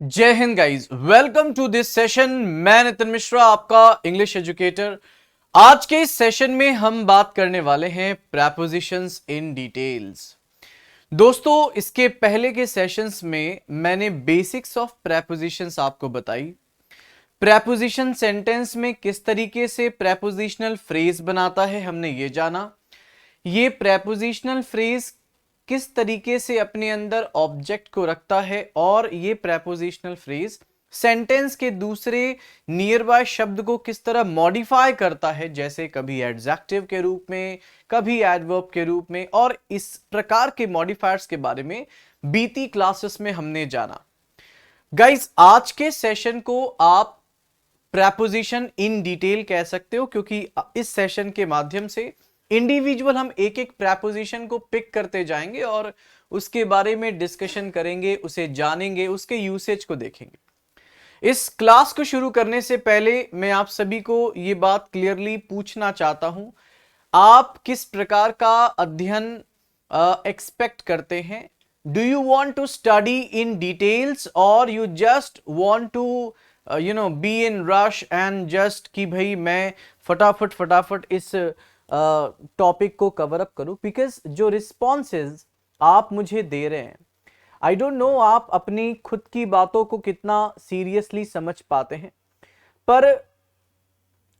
जय Hind guys, welcome to this session. मैं नितिन मिश्रा, आपका इंग्लिश एजुकेटर। आज के इस सेशन में हम बात करने वाले हैं प्रेपोजिशंस इन डिटेल्स। दोस्तों, इसके पहले के सेशंस में मैंने बेसिक्स ऑफ प्रेपोजिशंस आपको बताई। प्रेपोजिशन सेंटेंस में किस तरीके से प्रेपोजिशनल फ्रेज बनाता है हमने ये जाना। ये प्रेपोजिशनल फ्रेज किस तरीके से अपने अंदर ऑब्जेक्ट को रखता है और ये प्रेपोजिशनल फ्रेज सेंटेंस के दूसरे नियर बाय शब्द को किस तरह मॉडिफाई करता है, जैसे कभी एडजेक्टिव के रूप में, कभी एडवर्ब के रूप में। और इस प्रकार के मॉडिफायर्स के बारे में बीती क्लासेस में हमने जाना। गाइस, आज के सेशन को आप प्रेपोजिशन इन डिटेल कह सकते हो, क्योंकि इस सेशन के माध्यम से इंडिविजुअल हम एक एक प्रेपोजिशन को पिक करते जाएंगे और उसके बारे में डिस्कशन करेंगे, उसे जानेंगे, उसके यूसेज को देखेंगे। इस क्लास को शुरू करने से पहले मैं आप सभी को यह बात क्लियरली पूछना चाहता हूं, आप किस प्रकार का अध्ययन एक्सपेक्ट करते हैं? Do you want to study in details और you just want to be in rush and just कि भाई मैं फटाफट इस टॉपिक को कवर अप करूं? बिकॉज जो रिस्पॉन्सेज आप मुझे दे रहे हैं, आई डोंट नो आप अपनी खुद की बातों को कितना सीरियसली समझ पाते हैं, पर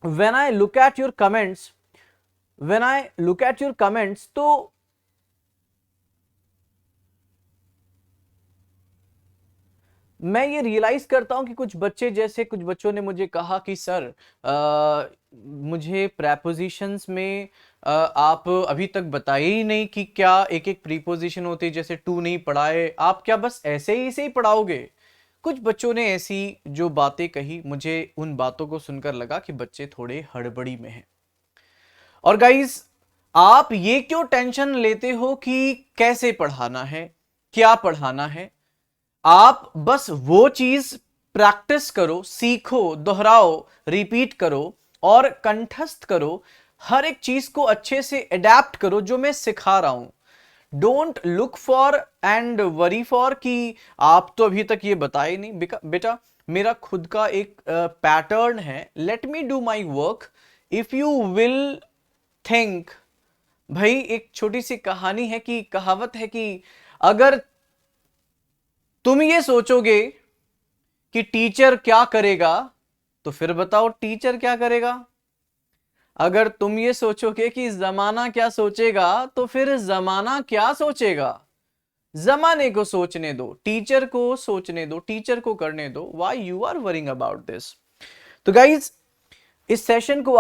when I look at your comments तो मैं ये रियलाइज करता हूं कि कुछ बच्चों ने मुझे कहा कि सर मुझे प्रेपोजिशंस में आप अभी तक बताए ही नहीं कि क्या एक एक प्रीपोजिशन होती है, जैसे टू नहीं पढ़ाए आप, क्या बस ऐसे ही पढ़ाओगे? कुछ बच्चों ने ऐसी जो बातें कही, मुझे उन बातों को सुनकर लगा कि बच्चे थोड़े हड़बड़ी में हैं। और गाइस, आप ये क्यों टेंशन लेते हो कि कैसे पढ़ाना है, क्या पढ़ाना है? आप बस वो चीज प्रैक्टिस करो, सीखो, दोहराओ, रिपीट करो और कंठस्थ करो। हर एक चीज को अच्छे से अडेप्ट करो जो मैं सिखा रहा हूं। Don't look for and worry for कि आप तो अभी तक ये बताए नहीं। बेटा, मेरा खुद का एक पैटर्न है, let me do my work. If you will think, भाई एक छोटी सी कहानी है कि कहावत है कि अगर तुम ये सोचोगे कि टीचर क्या करेगा, तो फिर बताओ टीचर क्या करेगा? अगर तुम ये सोचोगे कि जमाना क्या सोचेगा, तो फिर जमाना क्या सोचेगा? जमाने को सोचने दो, टीचर को सोचने दो, टीचर को करने दो। Why you are worrying about this? तो गाइज, इस सेशन को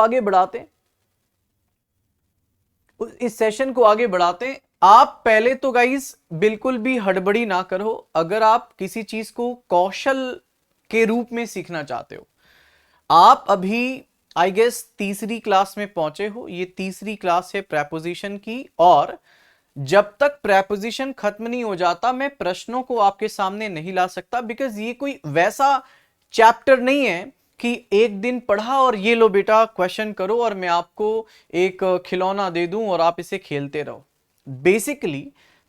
आगे बढ़ाते आप पहले तो गाइज बिल्कुल भी हड़बड़ी ना करो। अगर आप किसी चीज को कौशल के रूप में सीखना चाहते हो, आप अभी आई गेस तीसरी क्लास में पहुंचे हो। ये तीसरी क्लास है प्रेपोजिशन की, और जब तक प्रेपोजिशन खत्म नहीं हो जाता मैं प्रश्नों को आपके सामने नहीं ला सकता, बिकॉज ये कोई वैसा चैप्टर नहीं है कि एक दिन पढ़ा और ये लो बेटा क्वेश्चन करो और मैं आपको एक खिलौना दे दूं और आप इसे खेलते रहो। बेसिकली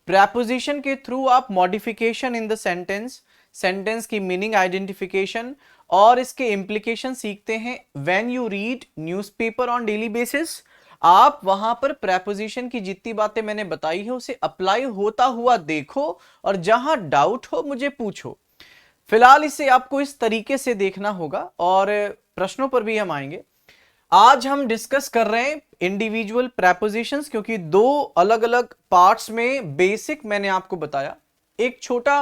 प्रेपोजिशन के थ्रू आप मॉडिफिकेशन इन द सेंटेंस की मीनिंग आइडेंटिफिकेशन और इसके इंप्लीकेशन सीखते हैं। When you read newspaper on daily basis, आप वहां पर प्रेपोजिशन की जितनी बातें मैंने बताई है उसे अप्लाई होता हुआ देखो और जहां डाउट हो मुझे पूछो। फिलहाल इसे आपको इस तरीके से देखना होगा और प्रश्नों पर भी हम आएंगे। आज हम डिस्कस कर रहे हैं इंडिविजुअल प्रेपोजिशंस, क्योंकि दो अलग अलग पार्ट्स में बेसिक मैंने आपको बताया, एक छोटा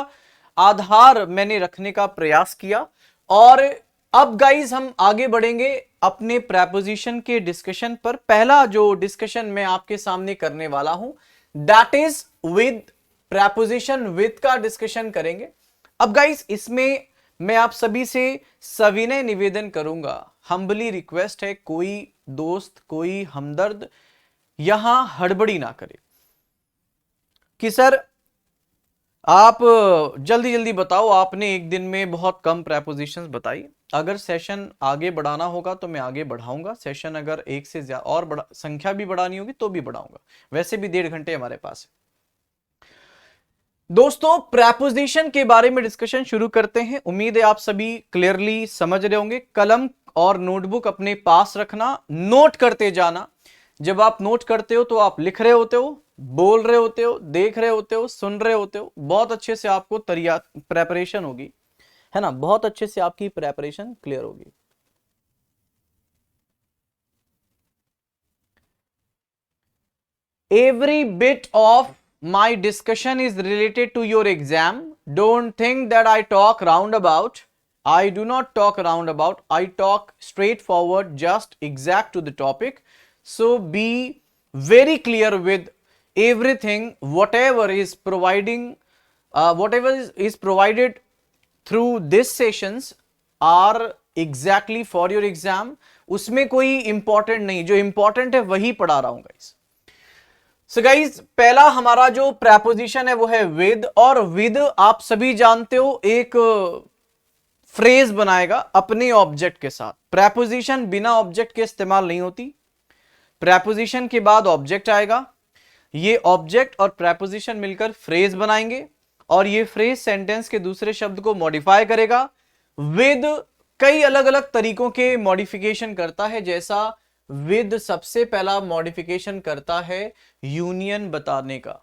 आधार मैंने रखने का प्रयास किया। और अब गाइज हम आगे बढ़ेंगे अपने प्रेपोजिशन के डिस्कशन पर। पहला जो डिस्कशन मैं आपके सामने करने वाला हूं, that is with preposition with का डिस्कशन करेंगे। अब गाइज इसमें मैं आप सभी से सविनय निवेदन करूंगा, हम्बली रिक्वेस्ट है, कोई दोस्त, कोई हमदर्द यहां हड़बड़ी ना करे कि सर आप जल्दी जल्दी बताओ, आपने एक दिन में बहुत कम प्रेपोजिशंस बताई। अगर सेशन आगे बढ़ाना होगा तो मैं आगे बढ़ाऊंगा सेशन, अगर एक से ज्यादा और संख्या भी बढ़ानी होगी तो भी बढ़ाऊंगा। वैसे भी 1.5 घंटे हमारे पास है। दोस्तों प्रेपोजिशन के बारे में डिस्कशन शुरू करते हैं। उम्मीद है आप सभी क्लियरली समझ रहे होंगे। कलम और नोटबुक अपने पास रखना, नोट करते जाना। जब आप नोट करते हो तो आप लिख रहे होते हो, बोल रहे होते हो, देख रहे होते हो, सुन रहे होते हो। बहुत अच्छे से आपको प्रेपरेशन होगी, है ना, बहुत अच्छे से आपकी प्रेपरेशन क्लियर होगी। Every bit of my discussion is related to your exam. Don't think that I talk roundabout. I do not talk roundabout. I talk straightforward, just exact to the topic. So be very clear with everything. Whatever is providing, whatever is provided through this sessions are exactly for your exam. उसमें कोई important नहीं, जो important है वही पढ़ा रहा हूं guys. So guys पहला हमारा जो प्रेपोजिशन है वो है विद, और विद आप सभी जानते हो एक फ्रेज बनाएगा अपने ऑब्जेक्ट के साथ। प्रेपोजिशन बिना ऑब्जेक्ट के इस्तेमाल नहीं होती। प्रेपोजिशन के बाद ऑब्जेक्ट आएगा, ये ऑब्जेक्ट और प्रेपोजिशन मिलकर फ्रेज बनाएंगे, और ये फ्रेज सेंटेंस के दूसरे शब्द को मॉडिफाई करेगा। विद कई अलग अलग तरीकों के मॉडिफिकेशन करता है, जैसा विद सबसे पहला मॉडिफिकेशन करता है यूनियन बताने का।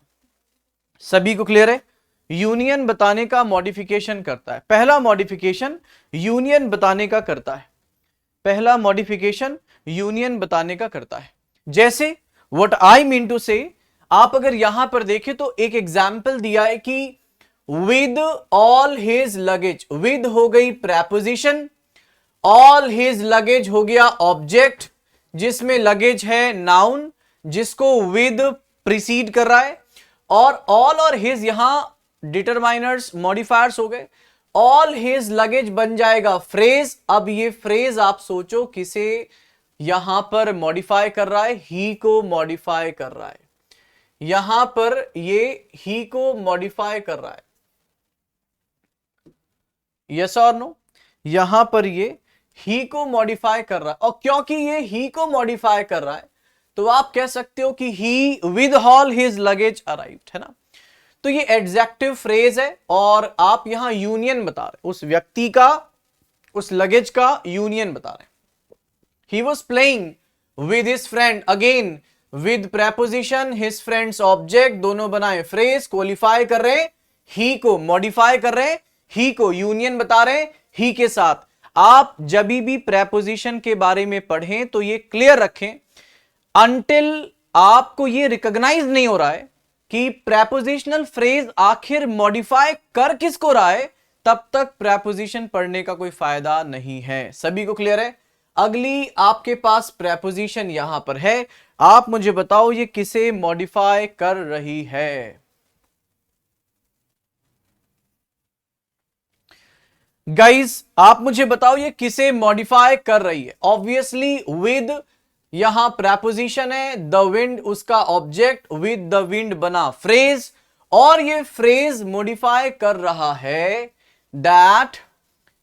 सभी को क्लियर है? यूनियन बताने का मॉडिफिकेशन करता है। पहला मॉडिफिकेशन यूनियन बताने का करता है। पहला मॉडिफिकेशन यूनियन बताने का करता है। जैसे व्हाट आई मीन टू से, आप अगर यहां पर देखें तो एक एग्जाम्पल दिया है कि with all his luggage. With हो गई प्रेपोजिशन, ऑल हिज लगेज हो गया ऑब्जेक्ट, जिसमें लगेज है नाउन, जिसको विद प्रीसीड कर रहा है, और ऑल और हिज यहां डिटरमाइनर्स मॉडिफायर्स हो गए। ऑल हिज लगेज बन जाएगा फ्रेज। अब ये फ्रेज आप सोचो किसे यहां पर मॉडिफाई कर रहा है? ही को मॉडिफाई कर रहा है। यहां पर ये ही को मॉडिफाई कर रहा है, यस और नो? यहां पर ये ही को मॉडिफाई कर रहा है, और क्योंकि ये ही को मॉडिफाई कर रहा है तो आप कह सकते हो कि he with all his luggage arrived, है ना। तो ये एडजेक्टिव फ्रेज है, और आप यहां यूनियन बता रहे, उस व्यक्ति का, उस लगेज का यूनियन बता रहे। He was playing with his friend, again with preposition, his friends object, दोनों बनाए फ्रेज, क्वालिफाई कर रहे, ही को मॉडिफाई कर रहे, ही को यूनियन बता रहे ही के साथ। आप जब भी प्रेपोजिशन के बारे में पढ़ें तो ये क्लियर रखें, अंटिल आपको ये रिकॉग्नाइज नहीं हो रहा है कि प्रेपोजिशनल फ्रेज आखिर मॉडिफाई कर किसको रहा है, तब तक प्रेपोजिशन पढ़ने का कोई फायदा नहीं है। सभी को क्लियर है? अगली आपके पास प्रेपोजिशन यहां पर है, आप मुझे बताओ ये किसे मॉडिफाई कर रही है? गाइस आप मुझे बताओ ये किसे मॉडिफाई कर रही है? ऑब्वियसली विद, यहां प्रेपोजिशन है, द विंड उसका ऑब्जेक्ट, विद द विंड बना फ्रेज, और ये फ्रेज मॉडिफाई कर रहा है that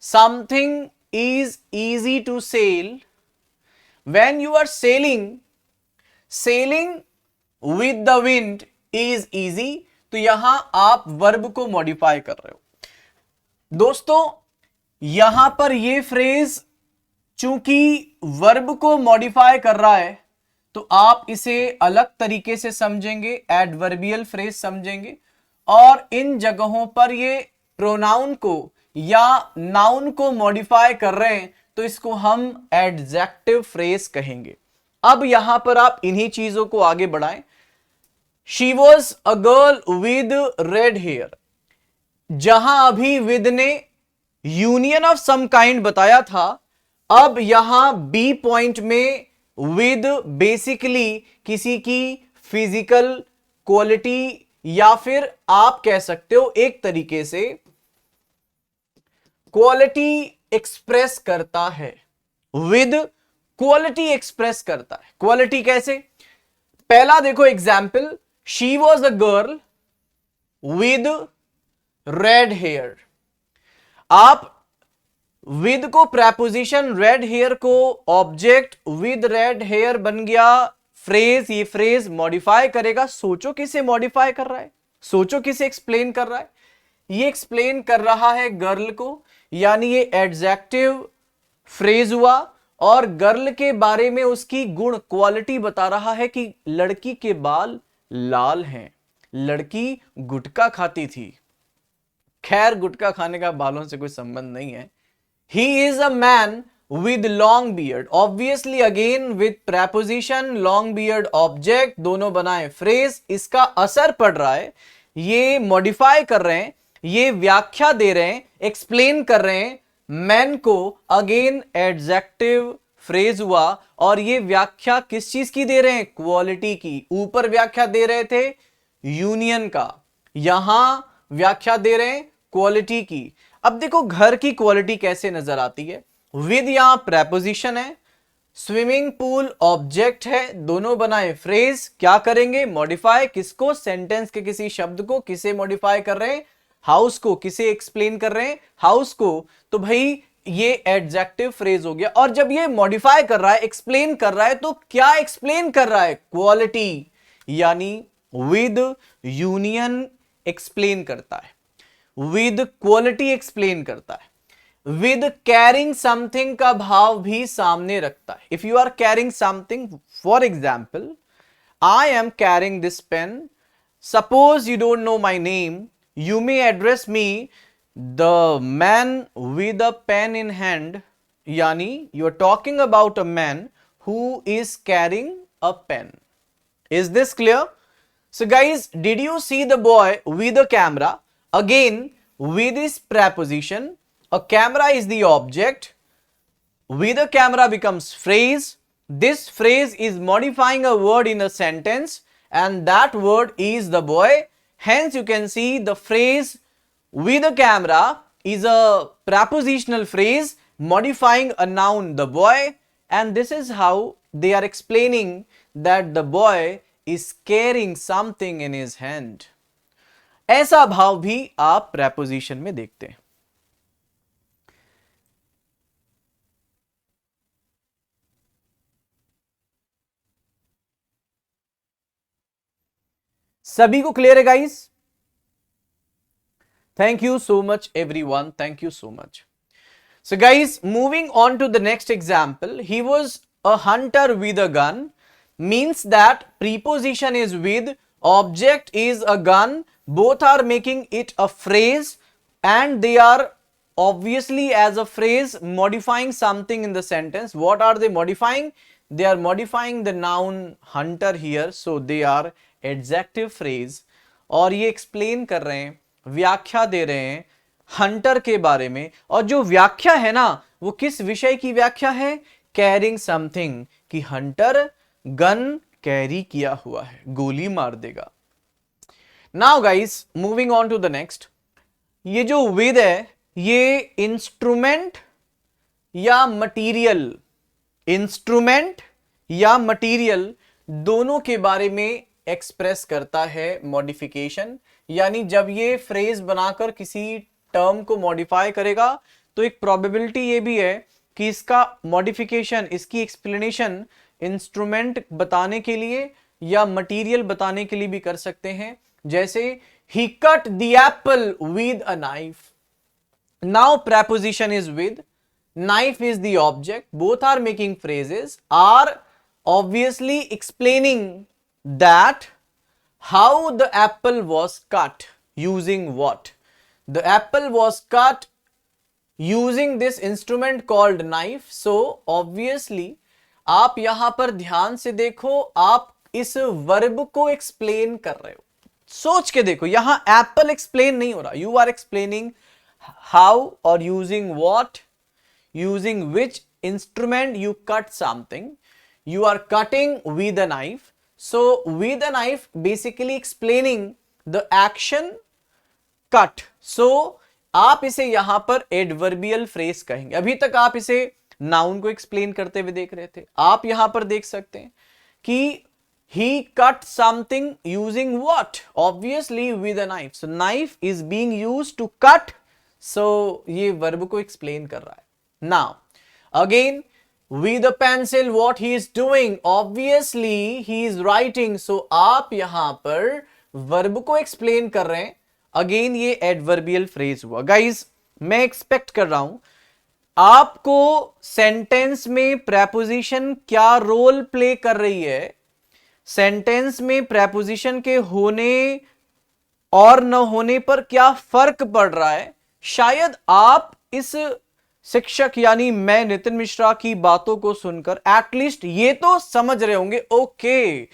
something is easy to sail when you are sailing, sailing with the wind is easy. तो यहां आप वर्ब को मॉडिफाई कर रहे हो। दोस्तों यहां पर ये फ्रेज चूंकि वर्ब को मॉडिफाई कर रहा है तो आप इसे अलग तरीके से समझेंगे, एडवर्बियल फ्रेज समझेंगे, और इन जगहों पर ये प्रोनाउन को या नाउन को मॉडिफाई कर रहे हैं तो इसको हम एडजेक्टिव फ्रेज कहेंगे। अब यहां पर आप इन्हीं चीजों को आगे बढ़ाएं। She was a girl with red hair, जहां अभी विद ने यूनियन ऑफ सम काइंड बताया था, अब यहां बी पॉइंट में विद बेसिकली किसी की फिजिकल क्वालिटी, या फिर आप कह सकते हो एक तरीके से क्वालिटी एक्सप्रेस करता है। विद क्वालिटी एक्सप्रेस करता है। क्वालिटी कैसे? पहला देखो example, she was a girl with red hair. आप विद को प्रेपोजिशन, रेड हेयर को ऑब्जेक्ट, विद रेड हेयर बन गया फ्रेज। ये फ्रेज मॉडिफाई करेगा। सोचो किसे मॉडिफाई कर रहा है? सोचो किसे एक्सप्लेन कर रहा है, ये एक्सप्लेन कर रहा है गर्ल को, यानी ये एडजेक्टिव फ्रेज हुआ और गर्ल के बारे में उसकी गुण क्वालिटी बता रहा है कि लड़की के बाल लाल हैं, लड़की गुटखा खाती थी। खैर गुटखा खाने का बालों से कोई संबंध नहीं है। He is a man with long beard, obviously again with preposition long beard object, दोनों बनाए फ्रेज। इसका असर पड़ रहा है, ये मॉडिफाई कर रहे हैं, ये व्याख्या दे रहे हैं, एक्सप्लेन कर रहे हैं मैन को। अगेन एडजेक्टिव फ्रेज हुआ और ये व्याख्या किस चीज की दे रहे हैं, क्वालिटी की। ऊपर व्याख्या दे रहे थे यूनियन का, यहां व्याख्या दे रहे हैं क्वालिटी की। अब देखो घर की क्वालिटी कैसे नजर आती है, विद यहां प्रेपोजिशन है, स्विमिंग पूल ऑब्जेक्ट है, दोनों बनाए फ्रेज। क्या करेंगे, मॉडिफाई किसको, सेंटेंस के किसी शब्द को। किसे मॉडिफाई कर रहे हैं, हाउस को। किसे एक्सप्लेन कर रहे हैं, हाउस को। तो भाई ये एडजेक्टिव फ्रेज हो गया। और जब ये मॉडिफाई कर रहा है, एक्सप्लेन कर रहा है, तो क्या एक्सप्लेन कर रहा है, क्वालिटी, यानी विद यूनियन एक्सप्लेन करता है, विद क्वालिटी एक्सप्लेन करता है, विद कैरिंग समथिंग का भाव भी सामने रखता है। If you are carrying something, for example I am carrying this pen, suppose you don't know my name, you may address me the man with a pen in hand, yani you are talking about a man who is carrying a pen. Is this clear? So guys, did you see the boy with a camera? Again with this preposition, a camera is the object, with a camera becomes phrase. This phrase is modifying a word in a sentence and that word is the boy. Hence you can see the phrase with a camera is a prepositional phrase modifying a noun, the boy, and this is how they are explaining that the boy is carrying something in his hand. ऐसा भाव भी आप preposition में देखते हैं। सभी को clear है guys? Thank you so much everyone, thank you so much. So guys, moving on to the next example, he was a hunter with a gun, means that preposition is with, object is a gun, both are making it a phrase and they are obviously as a phrase modifying something in the sentence. What are they modifying? They are modifying the noun hunter here, so they are adjective phrase. और ये explain कर रहे हैं, व्याख्या दे रहे हैं hunter के बारे में। और जो व्याख्या है ना, वो किस विषय की व्याख्या है, carrying something, कि hunter gun carry किया हुआ है, गोली मार देगा। Now guys, moving on to the next. ये जो विद है, ये इंस्ट्रूमेंट या मटीरियल, इंस्ट्रूमेंट या मटीरियल दोनों के बारे में एक्सप्रेस करता है मॉडिफिकेशन। यानी जब ये फ्रेज बनाकर किसी टर्म को मॉडिफाई करेगा तो एक प्रोबेबिलिटी ये भी है कि इसका मॉडिफिकेशन, इसकी एक्सप्लेनेशन इंस्ट्रूमेंट बताने के लिए या मटीरियल बताने के लिए भी कर सकते हैं। जैसे he cut the apple with a knife. Now preposition is with, knife is the object, both are making phrases, are obviously explaining that how the apple was cut, using what. The apple was cut using this instrument called knife. So obviously आप यहां पर ध्यान से देखो, आप इस verb को explain कर रहे हो। सोच के देखो, यहां एप्पल एक्सप्लेन नहीं हो रहा, यू आर एक्सप्लेनिंग हाउ और using what, using which instrument you cut something, you are cutting with a knife. So with a knife basically explaining the action cut. So आप इसे यहां पर एडवर्बियल फ्रेज कहेंगे। अभी तक आप इसे नाउन को एक्सप्लेन करते हुए देख रहे थे, आप यहां पर देख सकते हैं कि he cut something using what? Obviously with a knife. So knife is being used to cut. So ये verb को explain कर रहा है। Now again with a pencil what he is doing? Obviously he is writing. So आप यहां पर verb को explain कर रहे हैं, अगेन ये एडवर्बियल फ्रेज हुआ। गाइज मैं एक्सपेक्ट कर रहा हूं आपको सेंटेंस में प्रेपोजिशन क्या रोल प्ले कर रही है, सेंटेंस में प्रेपोजिशन के होने और न होने पर क्या फर्क पड़ रहा है, शायद आप इस शिक्षक यानी मैं नितिन मिश्रा की बातों को सुनकर एटलीस्ट ये तो समझ रहे होंगे, ओके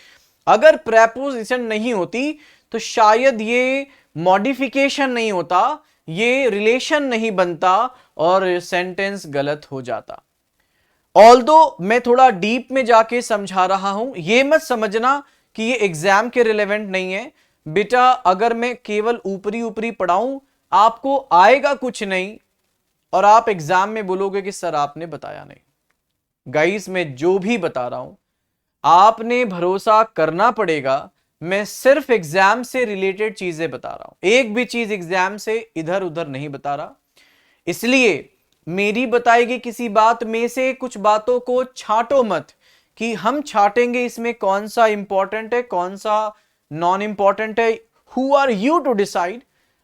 अगर प्रेपोजिशन नहीं होती तो शायद ये मॉडिफिकेशन नहीं होता, ये रिलेशन नहीं बनता और सेंटेंस गलत हो जाता। ऑल्दो मैं थोड़ा डीप में जाके समझा रहा हूं, ये मत समझना कि ये एग्जाम के रिलेवेंट नहीं है बेटा। अगर मैं केवल ऊपरी ऊपरी पढ़ाऊं आपको आएगा कुछ नहीं और आप एग्जाम में बोलोगे कि सर आपने बताया नहीं। गाइस मैं जो भी बता रहा हूं आपने भरोसा करना पड़ेगा, मैं सिर्फ एग्जाम से रिलेटेड चीजें बता रहा हूं, एक भी चीज एग्जाम से इधर उधर नहीं बता रहा। इसलिए मेरी बताई गई किसी बात में से कुछ बातों को छांटो मत कि हम छांटेंगे इसमें कौन सा इंपॉर्टेंट है कौन सा नॉन इंपॉर्टेंट है। Who are you to decide?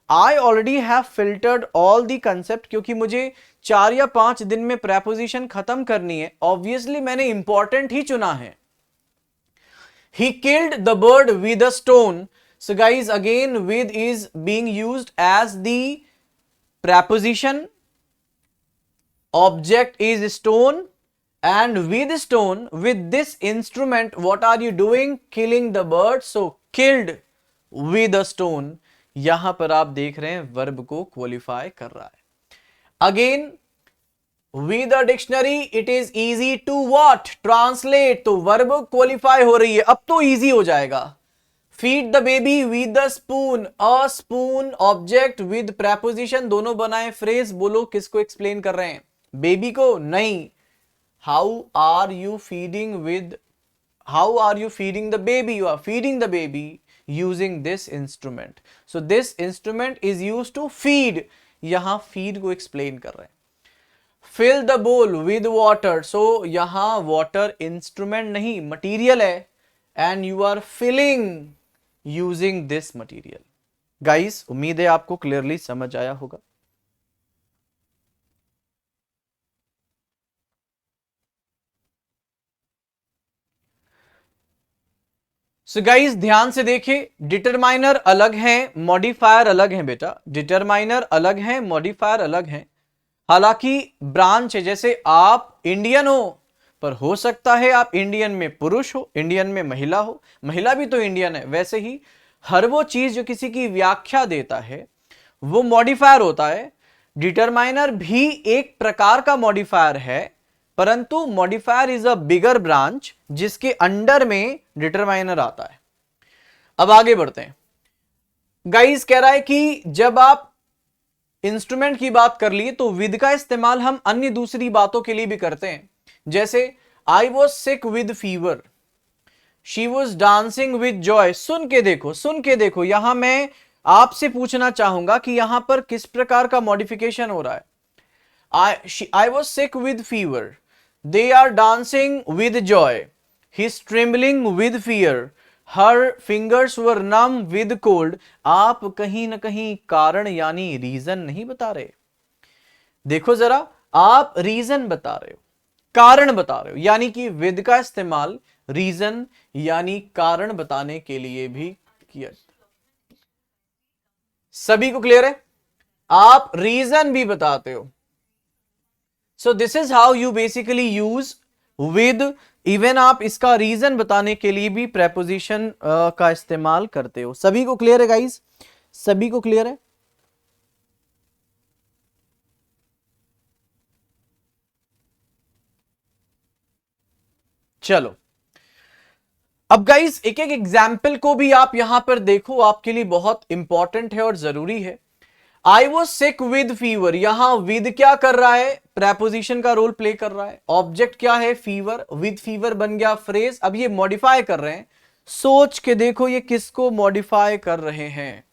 I already have filtered all the concept, क्योंकि मुझे 4 या 5 दिन में प्रेपोजिशन खत्म करनी है, ऑब्वियसली मैंने इंपॉर्टेंट ही चुना है। He killed the bird with a stone. So guys, again with is being used as the preposition. Object is stone and with stone, with this instrument, what are you doing? Killing the bird. So killed with a stone. यहां पर आप देख रहे हैं verb को qualify कर रहा है। Again with a dictionary it is easy to what? Translate. तो वर्ब क्वालिफाई हो रही है, अब तो इजी हो जाएगा। feed the baby with the spoon. a spoon object with preposition, दोनों बनाए फ्रेज। बोलो किसको एक्सप्लेन कर रहे हैं? बेबी को? नहीं। how are you feeding the baby? You are feeding the baby using this instrument. so this instrument is used to feed. यहां feed को एक्सप्लेन कर रहे हैं। fill the bowl with water. so यहां water instrument नहीं material है and you are filling using this material. guys उम्मीद है आपको क्लियरली समझ आया होगा। सो गाइस ध्यान से देखिए, डिटरमाइनर अलग है मॉडिफायर अलग है बेटा, डिटरमाइनर अलग है मॉडिफायर अलग है। हालांकि ब्रांच है, जैसे आप इंडियन हो पर हो सकता है आप इंडियन में पुरुष हो, इंडियन में महिला हो, महिला भी तो इंडियन है। वैसे ही हर वो चीज जो किसी की व्याख्या देता है वो मॉडिफायर होता है। डिटरमाइनर भी एक प्रकार का मॉडिफायर है, परंतु modifier is a bigger branch जिसके अंडर में डिटरमाइनर आता है। अब आगे बढ़ते हैं। गाइस कह रहा है कि जब आप इंस्ट्रूमेंट की बात कर लिए तो विद का इस्तेमाल हम अन्य दूसरी बातों के लिए भी करते हैं। जैसे I was sick with fever, she was dancing with joy. सुन के देखो, यहां मैं आपसे पूछना चाहूंगा कि यहां पर किस प्रकार का मॉडिफिकेशन हो रहा है। I was sick with fever, they are dancing with joy, he is trembling with fear, her fingers were numb with cold. आप कहीं ना कहीं कारण यानी रीजन नहीं बता रहे। देखो जरा, आप रीजन बता रहे हो, कारण बता रहे हो, यानी कि विद का इस्तेमाल रीजन यानी कारण बताने के लिए भी किया। सभी को क्लियर है? आप रीजन भी बताते हो। So this is how you basically use with. Even आप इसका रीजन बताने के लिए भी प्रेपोजिशन का इस्तेमाल करते हो। सभी को क्लियर है गाइस? सभी को क्लियर है? चलो अब गाइस एक एक एग्जाम्पल को भी आप यहां पर देखो, आपके लिए बहुत इंपॉर्टेंट है और जरूरी है। I was sick with fever, यहां विद क्या कर रहा है? प्रेपोजिशन का रोल प्ले कर रहा है। ऑब्जेक्ट क्या है? फीवर। विद फीवर बन गया फ्रेज। अब ये मॉडिफाई कर रहे हैं। सोच के देखो ये किसको मॉडिफाई कर रहे हैं,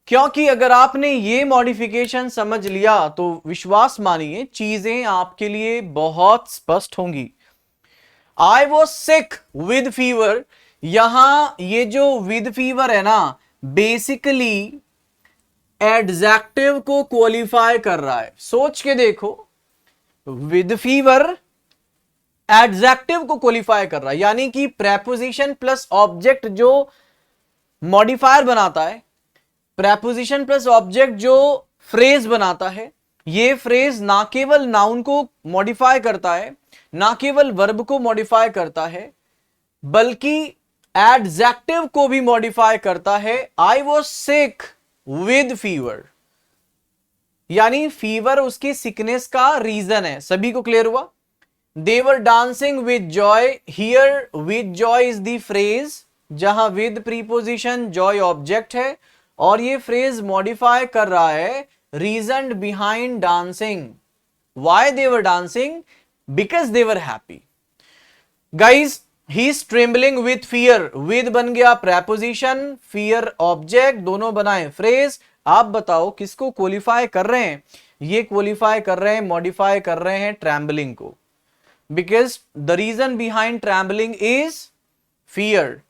क्योंकि अगर आपने ये मॉडिफिकेशन समझ लिया तो विश्वास मानिए चीजें आपके लिए बहुत स्पष्ट होंगी। आई वॉज सिक विद फीवर, यहां ये जो विद फीवर है ना, बेसिकली एडजेक्टिव को क्वालिफाई कर रहा है। सोच के देखो, विद फीवर एडजेक्टिव को क्वालिफाई कर रहा है, यानी कि प्रेपोजिशन प्लस ऑब्जेक्ट जो मॉडिफायर बनाता है, प्रेपोजिशन प्लस ऑब्जेक्ट जो फ्रेज बनाता है, ये फ्रेज ना केवल नाउन को मॉडिफाई करता है, ना केवल वर्ब को मॉडिफाई करता है, बल्कि एडजेक्टिव को भी मॉडिफाई करता है। I was sick with fever, यानी फीवर उसकी सिकनेस का रीजन है। सभी को क्लियर हुआ? They were dancing with joy, here with joy is the phrase, जहां विद प्रीपोजिशन, जॉय ऑब्जेक्ट है, और ये फ्रेज मॉडिफाई कर रहा है reason behind dancing. Why they were dancing? Because they were happy. Guys, he is trembling with fear, with बन गया preposition, fear object, दोनों बनाए फ्रेज। आप बताओ किसको क्वालिफाई कर रहे हैं? ये क्वालिफाई कर रहे हैं, मॉडिफाई कर रहे हैं ट्रैम्बलिंग को, because the reason behind trembling is fear.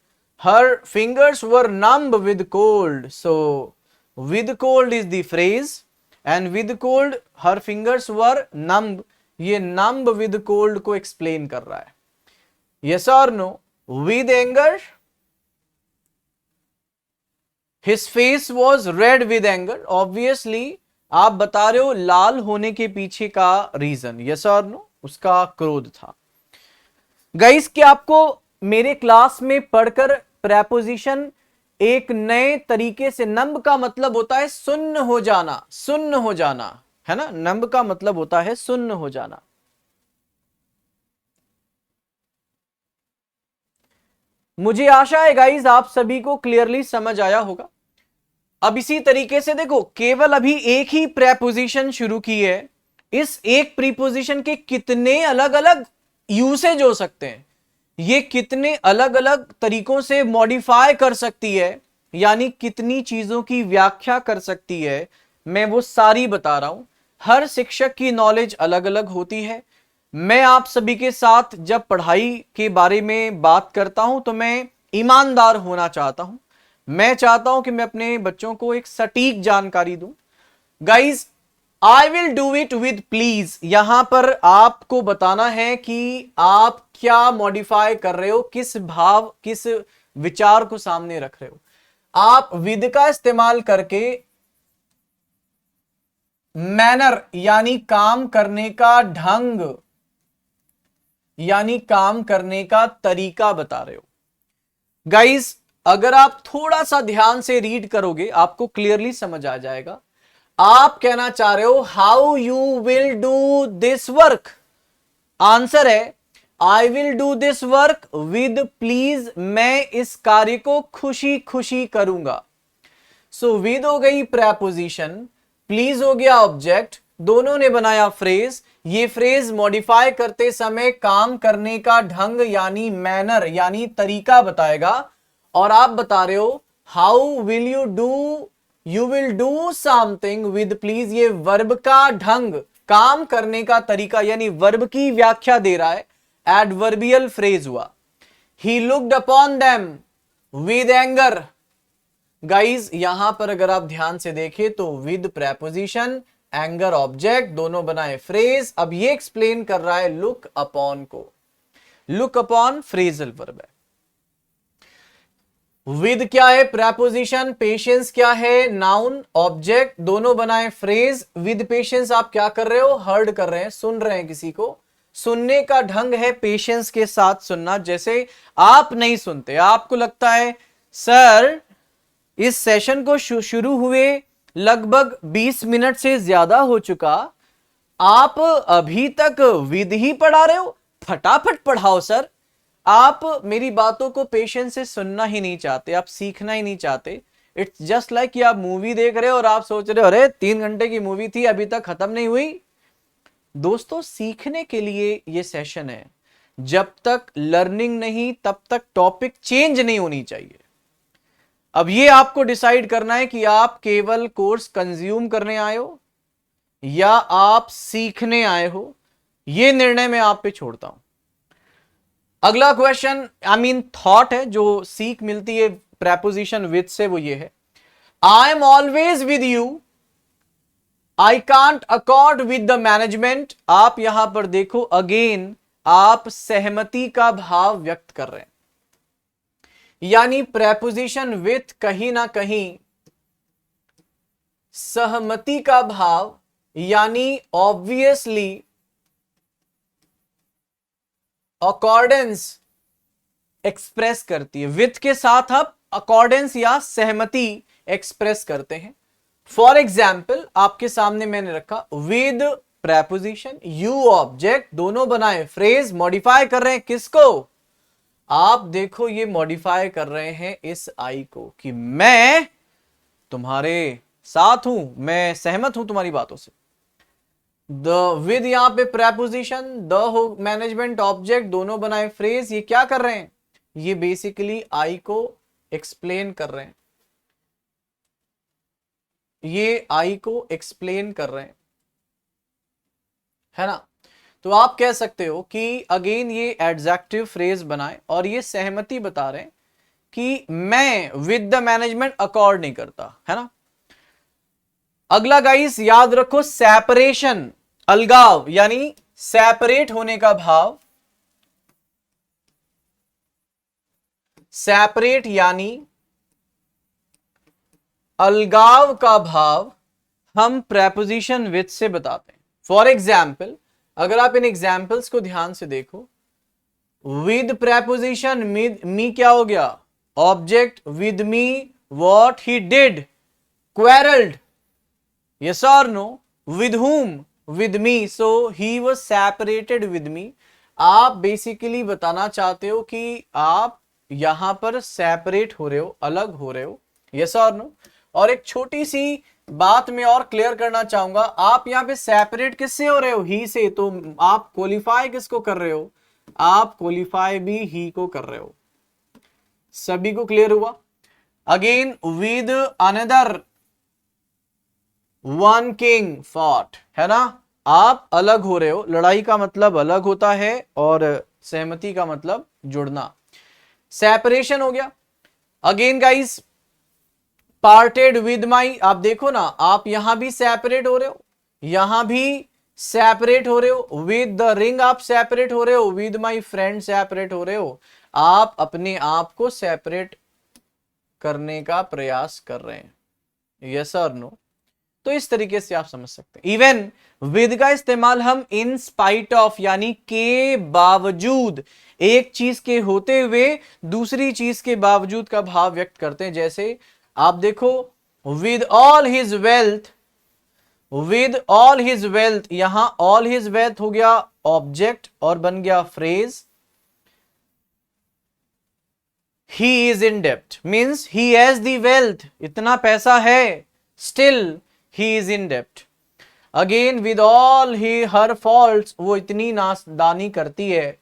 Her fingers were numb with cold, so with cold is the phrase, and with cold her fingers were numb, ये नम्ब विद कोल्ड को explain कर रहा है। Yes or no? With anger, his face was red with anger. Obviously, आप बता रहे हो लाल होने के पीछे का रीजन। Yes or no? उसका क्रोध था। गाइस, क्या आपको मेरे क्लास में पढ़कर प्रेपोजिशन एक नए तरीके से, नंब का मतलब होता है सुन्न हो जाना, सुन्न हो जाना, है ना? नंब का मतलब होता है सुन्न हो जाना। मुझे आशा है गाइज आप सभी को क्लियरली समझ आया होगा। अब इसी तरीके से देखो, केवल अभी एक ही प्रेपोजिशन शुरू की है, इस एक प्रीपोजिशन के कितने अलग अलग यूसेज हो सकते हैं, ये कितने अलग अलग तरीकों से मॉडिफाई कर सकती है, यानी कितनी चीजों की व्याख्या कर सकती है, मैं वो सारी बता रहा हूं। हर शिक्षक की नॉलेज अलग अलग होती है। मैं आप सभी के साथ जब पढ़ाई के बारे में बात करता हूं तो मैं ईमानदार होना चाहता हूं। मैं चाहता हूं कि मैं अपने बच्चों को एक सटीक जानकारी दूं। Guys, I will do it with please, यहां पर आपको बताना है कि आप क्या मॉडिफाई कर रहे हो, किस भाव, किस विचार को सामने रख रहे हो। आप विद का इस्तेमाल करके मैनर, यानी काम करने का ढंग, यानी काम करने का तरीका बता रहे हो। गाइस, अगर आप थोड़ा सा ध्यान से रीड करोगे आपको क्लियरली समझ आ जाएगा। आप कहना चाह रहे हो how you will do this work. Answer है I will do this work with please, मैं इस कार्य को खुशी खुशी करूंगा। सो विद हो गई प्रेपोजिशन, प्लीज हो गया ऑब्जेक्ट, दोनों ने बनाया फ्रेज। ये फ्रेज मॉडिफाई करते समय काम करने का ढंग यानी मैनर यानी तरीका बताएगा। और आप बता रहे हो how will you do, you will do something with please, ये वर्ब का ढंग, काम करने का तरीका यानी वर्ब की व्याख्या दे रहा है। एडवर्बियल फ्रेज हुआ। He looked upon them with anger. Guys, यहां पर अगर आप ध्यान से देखें तो विद प्रेपोजिशन, एंगर ऑब्जेक्ट, दोनों बनाए फ्रेज। अब ये एक्सप्लेन कर रहा है लुक अपॉन को। लुक अपॉन फ्रेजल वर्ब है। विद क्या है? प्रेपोजिशन। पेशेंस क्या है? नाउन ऑब्जेक्ट, दोनों बनाए फ्रेज। विद पेशेंस आप क्या कर रहे हो? हर्ड कर रहे हैं, सुन रहे हैं किसी को। सुनने का ढंग है पेशेंस के साथ सुनना। जैसे आप नहीं सुनते, आपको लगता है सर इस सेशन को शुरू हुए लगभग 20 मिनट से ज्यादा हो चुका, आप अभी तक विद ही पढ़ा रहे हो, फटाफट पढ़ाओ सर। आप मेरी बातों को पेशेंस से सुनना ही नहीं चाहते, आप सीखना ही नहीं चाहते। इट्स जस्ट लाइक कि आप मूवी देख रहे हो और आप सोच रहे हो अरे 3 घंटे की मूवी थी अभी तक खत्म नहीं हुई। दोस्तों, सीखने के लिए ये सेशन है। जब तक लर्निंग नहीं तब तक टॉपिक चेंज नहीं होनी चाहिए। अब ये आपको डिसाइड करना है कि आप केवल कोर्स कंज्यूम करने आए हो या आप सीखने आए हो। ये निर्णय मैं आप पे छोड़ता हूं। अगला क्वेश्चन थॉट है जो सीख मिलती है प्रेपोजिशन विद से, वो ये है, I am always with you, I can't accord with the management. आप यहां पर देखो अगेन आप सहमति का भाव व्यक्त कर रहे हैं, यानी प्रेपोजिशन विथ कहीं ना कहीं सहमति का भाव यानी ऑब्वियसली अकॉर्डेंस एक्सप्रेस करती है। विथ के साथ आप अकॉर्डेंस या सहमति एक्सप्रेस करते हैं। फॉर एग्जाम्पल आपके सामने मैंने रखा विद प्रेपोजिशन यू ऑब्जेक्ट, दोनों बनाए, फ्रेज मॉडिफाई कर रहे हैं किसको, आप देखो ये मॉडिफाई कर रहे हैं इस आई को कि मैं तुम्हारे साथ हूं, मैं सहमत हूं तुम्हारी बातों से। द विद यहां पे प्रेपोजिशन, द हो मैनेजमेंट ऑब्जेक्ट, दोनों बनाए फ्रेज, ये क्या कर रहे हैं, ये बेसिकली आई को एक्सप्लेन कर रहे हैं, ये आई को एक्सप्लेन कर रहे हैं, है ना। तो आप कह सकते हो कि अगेन ये एडजेक्टिव फ्रेज बनाए और ये सहमति बता रहे हैं कि मैं विद द मैनेजमेंट अकॉर्ड नहीं करता, है ना। अगला गाइस याद रखो सेपरेशन, अलगाव यानी सेपरेट होने का भाव, सेपरेट यानी अलगाव का भाव हम प्रेपोजिशन विद से बताते हैं। फॉर एग्जाम्पल अगर आप इन एग्जाम्पल्स को ध्यान से देखो, विद प्रेपोजिशन मी क्या हो गया, object, with me what he did, quarreled, yes or no, with whom, with me, so he was separated with me। आप बेसिकली बताना चाहते हो कि आप यहां पर सेपरेट हो रहे हो, अलग हो रहे हो, yes or no। और एक छोटी सी बात मैं और क्लियर करना चाहूंगा, आप यहां पे सेपरेट किससे हो रहे हो, ही से, तो आप क्वालिफाई किसको कर रहे हो, आप क्वालिफाई भी ही को कर रहे हो। सभी को क्लियर हुआ। Again with another one king fought, है ना, आप अलग हो रहे हो, लड़ाई का मतलब अलग होता है और सहमति का मतलब जुड़ना, सेपरेशन हो गया। Again guys parted with my, आप देखो ना, आप यहां भी सेपरेट हो रहे हो, यहां भी सेपरेट हो रहे हो, विद द रिंग आप सेपरेट हो रहे हो, विद माई फ्रेंड सेपरेट हो रहे हो, आप अपने आप को सेपरेट करने का प्रयास कर रहे हैं, यस और नो। तो इस तरीके से आप समझ सकते हैं। इवन विद का इस्तेमाल हम इन स्पाइट ऑफ यानी के बावजूद, एक चीज के होते हुए दूसरी चीज के बावजूद का भाव व्यक्त करते हैं। जैसे आप देखो with all his wealth, with all his wealth, यहां ऑल हिज वेल्थ हो गया ऑब्जेक्ट और बन गया फ्रेज। ही इज इन डेप्ट means he has the wealth, इतना पैसा है, स्टिल ही इज इन डेप्ट। Again with all he her faults, वो इतनी नासदानी करती है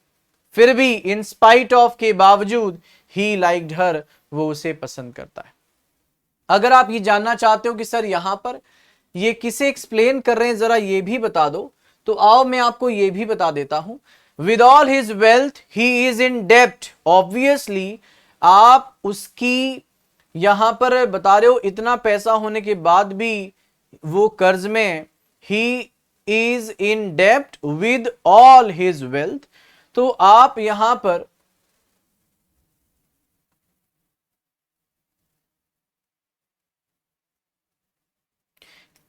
फिर भी, इन स्पाइट ऑफ के बावजूद, ही लाइक्ड हर, वो उसे पसंद करता है। अगर आप ये जानना चाहते हो कि सर यहां पर ये किसे एक्सप्लेन कर रहे हैं, जरा ये भी बता दो, तो आओ मैं आपको ये भी बता देता हूं। With all his wealth he is in डेप्ट, ऑब्वियसली आप उसकी यहां पर बता रहे हो, इतना पैसा होने के बाद भी वो कर्ज में, ही इज इन डेप्ट विद ऑल हिज वेल्थ। तो आप यहां पर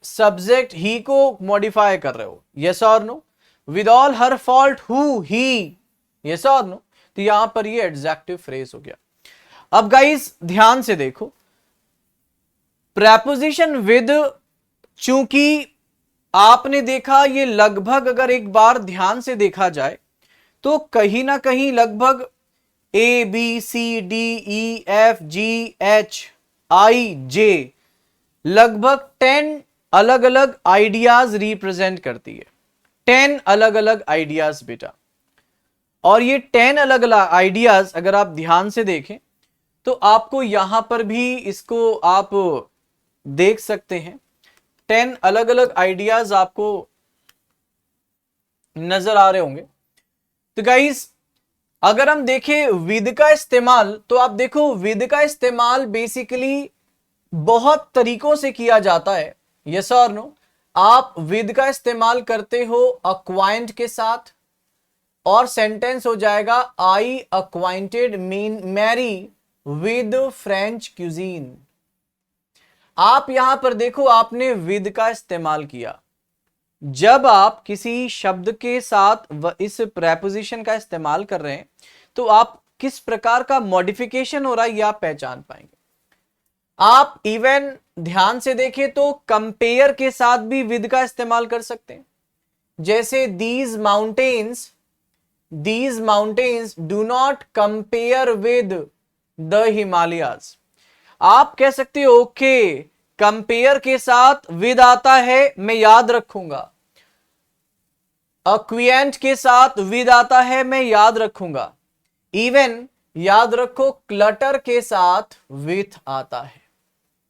सब्जेक्ट ही को मॉडिफाई कर रहे हो, यस और no. With all her fault who, he, yes और नो। तो यहां पर ये एडजेक्टिव फ्रेज हो गया। अब गाइस ध्यान से देखो, प्रेपोजिशन विद, चूंकि आपने देखा ये लगभग, अगर एक बार ध्यान से देखा जाए तो कहीं ना कहीं लगभग A B C D E F G H I J लगभग 10 अलग अलग आइडियाज रिप्रेजेंट करती है, 10 अलग अलग आइडियाज बेटा। और ये 10 अलग अलग आइडियाज अगर आप ध्यान से देखें तो आपको यहां पर भी इसको आप देख सकते हैं, 10 अलग अलग आइडियाज आपको नजर आ रहे होंगे। तो गाइस अगर हम देखें विद का इस्तेमाल, तो आप देखो विद का इस्तेमाल बेसिकली बहुत तरीकों से किया जाता है, यस और नो। आप विद का इस्तेमाल करते हो अक्वाइंट के साथ, और सेंटेंस हो जाएगा I acquainted mean Mary with French cuisine. आप यहां पर देखो आपने विद का इस्तेमाल किया। जब आप किसी शब्द के साथ इस प्रेपोजिशन का इस्तेमाल कर रहे हैं तो आप किस प्रकार का मॉडिफिकेशन हो रहा है यह आप पहचान पाएंगे। आप इवन ध्यान से देखें तो कंपेयर के साथ भी विद का इस्तेमाल कर सकते हैं। जैसे these mountains do not compare with the Himalayas. आप कह सकते हो ओके कंपेयर के साथ विद आता है मैं याद रखूंगा, अक्विएंट के साथ विद आता है मैं याद रखूंगा, इवन याद रखो क्लटर के साथ विथ आता है,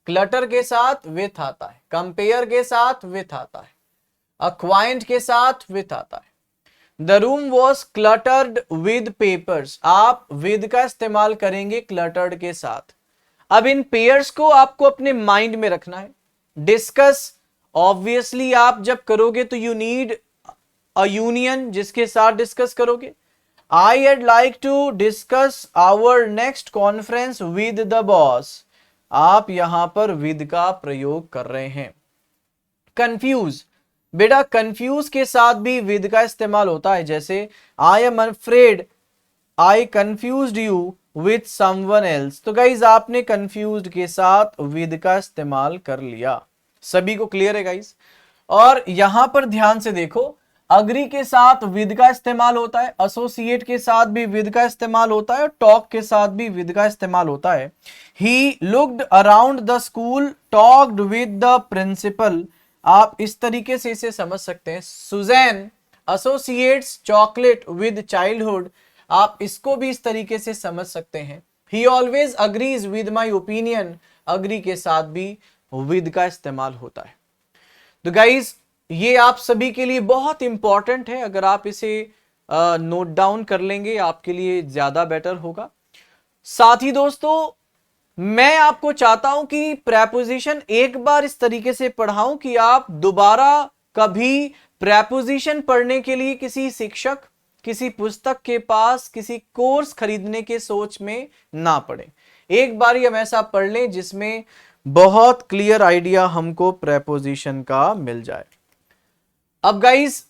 क्लटर के साथ विथ आता है, कंपेयर के साथ विथ आता है, अक्वाइंट के साथ विथ आता है। The room was cluttered with papers, आप विद का इस्तेमाल करेंगे क्लटर्ड के साथ। अब इन पेयर्स को आपको अपने माइंड में रखना है। डिस्कस, ऑब्वियसली आप जब करोगे तो यू नीड अ यूनियन जिसके साथ डिस्कस करोगे। I would like to discuss our next conference with the boss, आप यहां पर विद का प्रयोग कर रहे हैं। कंफ्यूज, बेटा कंफ्यूज के साथ भी विद का इस्तेमाल होता है। जैसे I am afraid I confused you with someone else, तो गाइज आपने कंफ्यूज्ड के साथ विद का इस्तेमाल कर लिया। सभी को क्लियर है गाइज? और यहां पर ध्यान से देखो, अग्री के साथ विद का इस्तेमाल होता है, एसोसिएट के साथ भी विद का इस्तेमाल होता है, और टॉक के साथ भी विद का इस्तेमाल होता है। He looked around the school talked with the principal, आप इस तरीके से इसे समझ सकते हैं। Susan associates chocolate with childhood, आप इसको भी इस तरीके से समझ सकते हैं। He always agrees with my opinion, agree के साथ भी विद का इस्तेमाल होता है। तो गाइज ये आप सभी के लिए बहुत इंपॉर्टेंट है, अगर आप इसे नोट डाउन कर लेंगे आपके लिए ज्यादा बेटर होगा। साथ ही दोस्तों मैं आपको चाहता हूं कि प्रेपोजिशन एक बार इस तरीके से पढ़ाऊं कि आप दोबारा कभी प्रेपोजिशन पढ़ने के लिए किसी शिक्षक, किसी पुस्तक के पास, किसी कोर्स खरीदने के सोच में ना पड़े। एक बार हम ऐसा पढ़ लें जिसमें बहुत क्लियर आइडिया हमको प्रेपोजिशन का मिल जाए। अब गाइस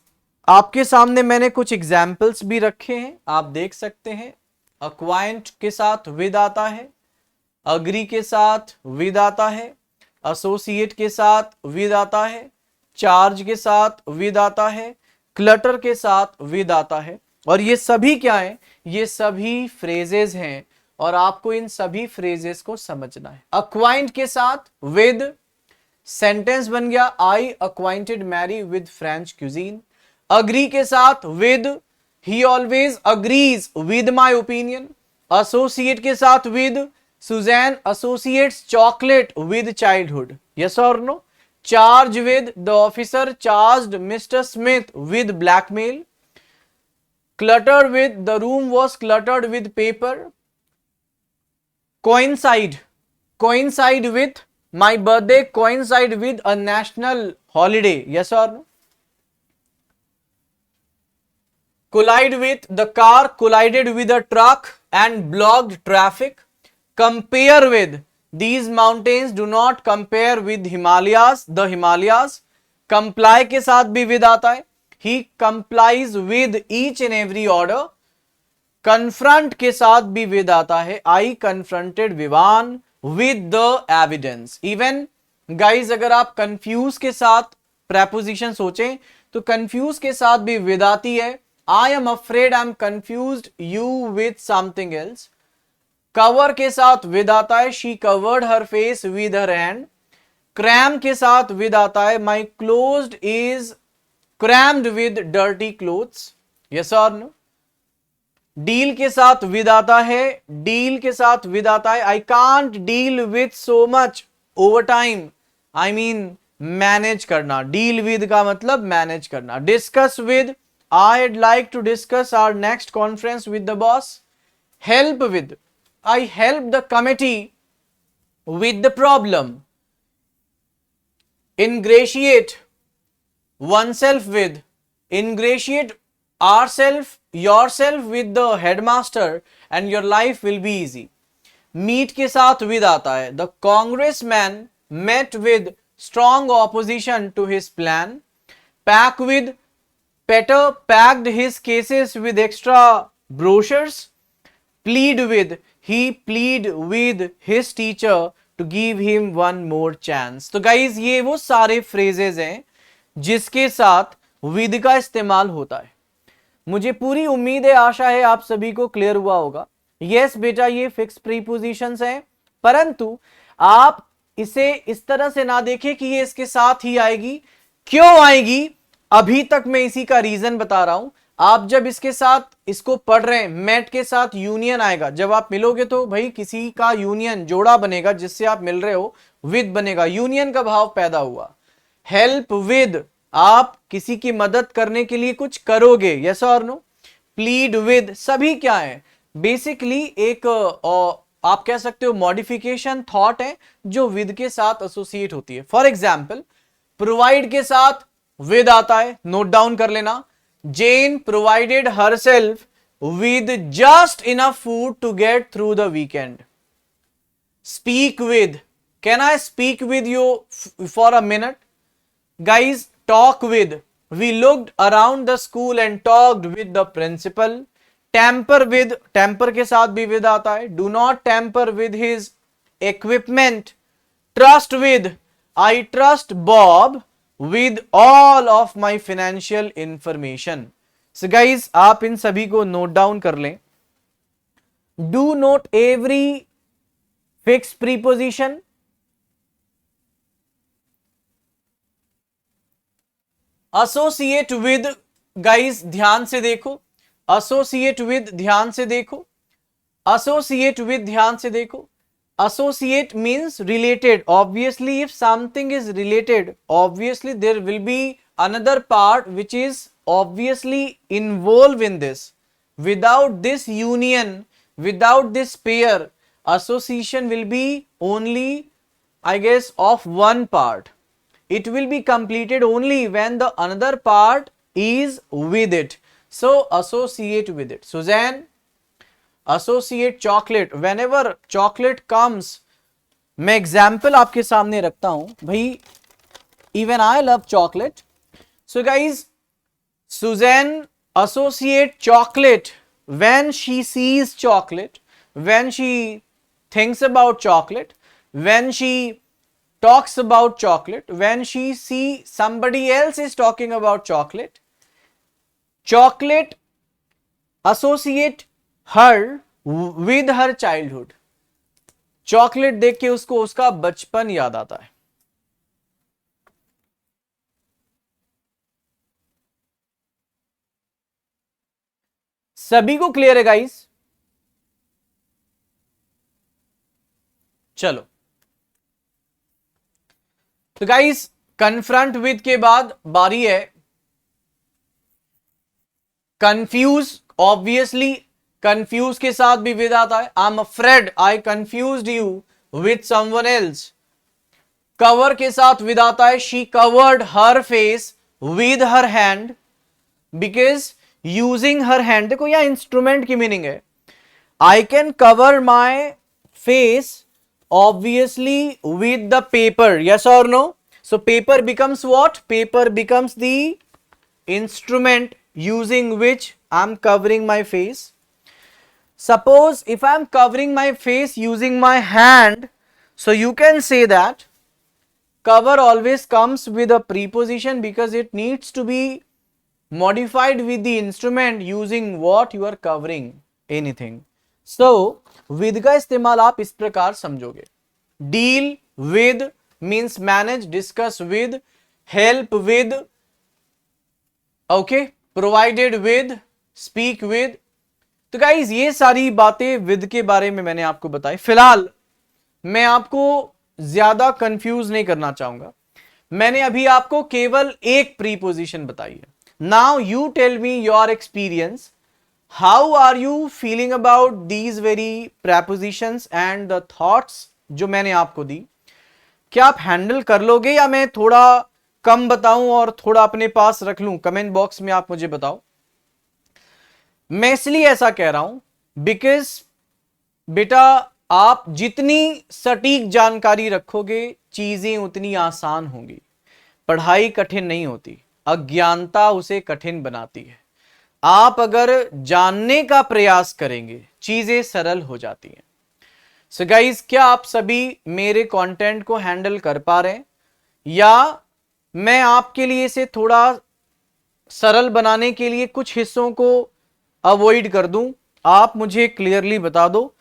आपके सामने मैंने कुछ एग्जाम्पल्स भी रखे हैं, आप देख सकते हैं। अक्वाइंट के साथ विद आता है, अग्री के साथ विद आता है, एसोसिएट के साथ विद आता है, चार्ज के साथ विद आता है, क्लटर के साथ विद आता है। और ये सभी क्या है? ये सभी फ्रेजेस हैं और आपको इन सभी फ्रेजेस को समझना है। अक्वाइंट के साथ विद, सेंटेंस बन गया I acquainted Mary with French cuisine. Agree के साथ with, he always agrees with my opinion. Associate के साथ with, Suzanne associates chocolate with childhood, yes और no. Charge with, the officer charged mister Smith with blackmail. Cluttered with, the room was cluttered with paper. Coincide with, my birthday coincide with a national holiday, yes or no. Collide with, the car collided with a truck and blocked traffic. Compare with, these mountains do not compare with Himalayas, the Himalayas. Comply के साथ भी with आता है, he complies with each and every order. Confront के साथ भी with आता है, I confronted Vivan with the evidence. Even guys अगर आप confuse के साथ preposition सोचें तो confuse के साथ भी with आती है। I am afraid I am confused you with something else. cover के साथ with आता है, she covered her face with her hand. cram के साथ with आता है, my clothes is crammed with dirty clothes, yes or no. Deal के साथ विद आता है, डील के साथ विद आता है, I can't deal with so much over time, I mean manage करना। डील विद का मतलब मैनेज करना। Discuss with, I'd like to discuss our next conference with the boss. Help with. I help the committee with the problem. Ingratiate oneself with. Ingratiate ourself, yourself with the headmaster and your life will be easy. Meet के साथ with आता है. The congressman met with strong opposition to his plan. Pack with. Peter packed his cases with extra brochures. Plead with. He plead with his teacher to give him one more chance. तो guys ये वो सारे phrases हैं जिसके साथ with का इस्तेमाल होता है. मुझे पूरी उम्मीद है, आशा है आप सभी को क्लियर हुआ होगा. यस बेटा ये फिक्स प्रीपोजिशंस हैं, परंतु आप इसे इस तरह से ना देखें कि ये इसके साथ ही आएगी. क्यों आएगी अभी तक मैं इसी का रीजन बता रहा हूं. आप जब इसके साथ इसको पढ़ रहे हैं, मेट के साथ यूनियन आएगा, जब आप मिलोगे तो भाई किसी का यूनियन जोड़ा बनेगा जिससे आप मिल रहे हो, विद बनेगा, यूनियन का भाव पैदा हुआ. हेल्प विद, आप किसी की मदद करने के लिए कुछ करोगे, यस और नो. प्लीड विद, सभी क्या है, बेसिकली एक आप कह सकते हो मॉडिफिकेशन थॉट है जो विद के साथ एसोसिएट होती है. फॉर एग्जाम्पल प्रोवाइड के साथ विद आता है, नोट डाउन कर लेना. Jane provided herself with just enough food to get through the weekend. Speak with, can I speak with you for a minute? Guys, talk with, we looked around the school and talked with the principal. Tamper with, tamper के साथ भी with आता है. Do not tamper with his equipment. Trust with, I trust Bob with all of my financial information. So guys आप इन सभी को note down कर लें. Do note every fixed preposition. Associate with, guys ध्यान से देखो. Associate with ध्यान से देखो. Associate with ध्यान से देखो. Associate means related. Obviously if something is related, obviously there will be another part which is obviously involved in this. Without this union, without this pair, association will be only, I guess, of one part. It will be completed only when the another part is with it. So associate with it. Suzanne, associate chocolate. Whenever chocolate comes, मैं example आपके सामने रखता हूं भाई. Even I love chocolate. So guys, Suzanne associate chocolate when she sees chocolate, when she thinks about chocolate, when she talks about chocolate, when she see somebody else is talking about chocolate. Chocolate associate her with her childhood. Chocolate देख के उसको उसका बचपन याद आता है. सभी को क्लियर है गाइस? चलो तो गाइस कन्फ्रंट विद के बाद बारी है कंफ्यूज. ऑब्वियसली कंफ्यूज के साथ भी विद आता है. I am afraid I confused you with someone else. Cover के साथ विद आता है. She covered her face with her hand because using her hand. देखो यह इंस्ट्रूमेंट की मीनिंग है. I can cover my face obviously with the paper, yes or no? So paper becomes what? Paper becomes the instrument using which I'm covering my face. Suppose if I'm covering my face using my hand, so you can say that cover always comes with a preposition because it needs to be modified with the instrument using what you are covering anything. So with का इस्तेमाल आप इस प्रकार समझोगे. Deal with means manage, discuss with, help with, okay, provided with, speak with. तो guys ये सारी बातें with के बारे में मैंने आपको बताई. फिलहाल मैं आपको ज्यादा कंफ्यूज नहीं करना चाहूंगा. मैंने अभी आपको केवल एक प्रीपोजिशन बताई है. Now you tell me your experience, how are you feeling about these very prepositions and the thoughts जो मैंने आपको दी? क्या आप हैंडल कर लोगे या मैं थोड़ा कम बताऊं और थोड़ा अपने पास रख लूं? कमेंट बॉक्स में आप मुझे बताओ। मैं इसलिए ऐसा कह रहा हूं बिकॉज बेटा आप जितनी सटीक जानकारी रखोगे चीजें उतनी आसान होंगी। पढ़ाई कठिन नहीं होती, अज्ञानता उसे कठिन बनाती है। आप अगर जानने का प्रयास करेंगे चीजें सरल हो जाती हैं। सो गाइस, क्या आप सभी मेरे कंटेंट को हैंडल कर पा रहे हैं या मैं आपके लिए इसे थोड़ा सरल बनाने के लिए कुछ हिस्सों को अवॉइड कर दूं? आप मुझे क्लियरली बता दो,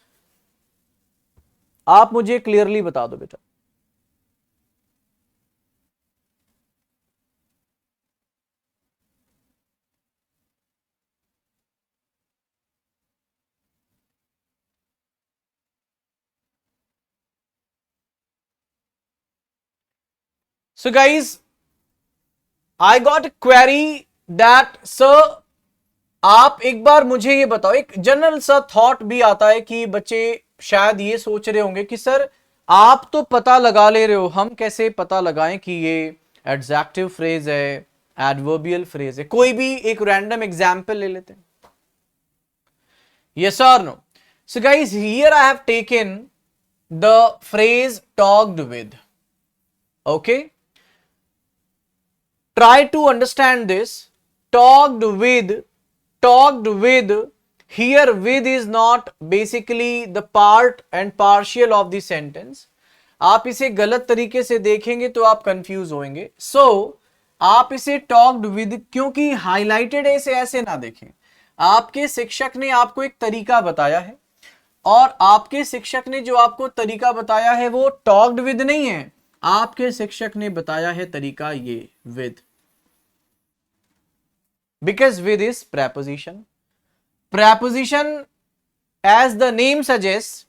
आप मुझे क्लियरली बता दो बेटा। So guys, I got a query that sir, आप एक बार मुझे ये बताओ, एक जनरल सा थॉट भी आता है कि बच्चे शायद ये सोच रहे होंगे कि सर आप तो पता लगा ले रहे हो, हम कैसे पता लगाएं कि ये एडजेक्टिव फ्रेज है, एडवर्बियल फ्रेज है? कोई भी एक रैंडम एग्जांपल ले लेते हैं। यस और no? So guys, here I have taken the phrase talked with. Okay, try to understand this. Talked with, here with is not basically the part and partial of the sentence. आप इसे गलत तरीके से देखेंगे तो आप confuse होंगे। सो आप इसे टॉक्ड विद क्योंकि हाईलाइटेड है, इसे ऐसे ना देखें। आपके शिक्षक ने आपको एक तरीका बताया है और आपके शिक्षक ने जो आपको तरीका बताया है वो टॉक्ड विद नहीं है, आपके शिक्षक ने बताया है तरीका ये with. Because with is preposition. Preposition, as the name suggests,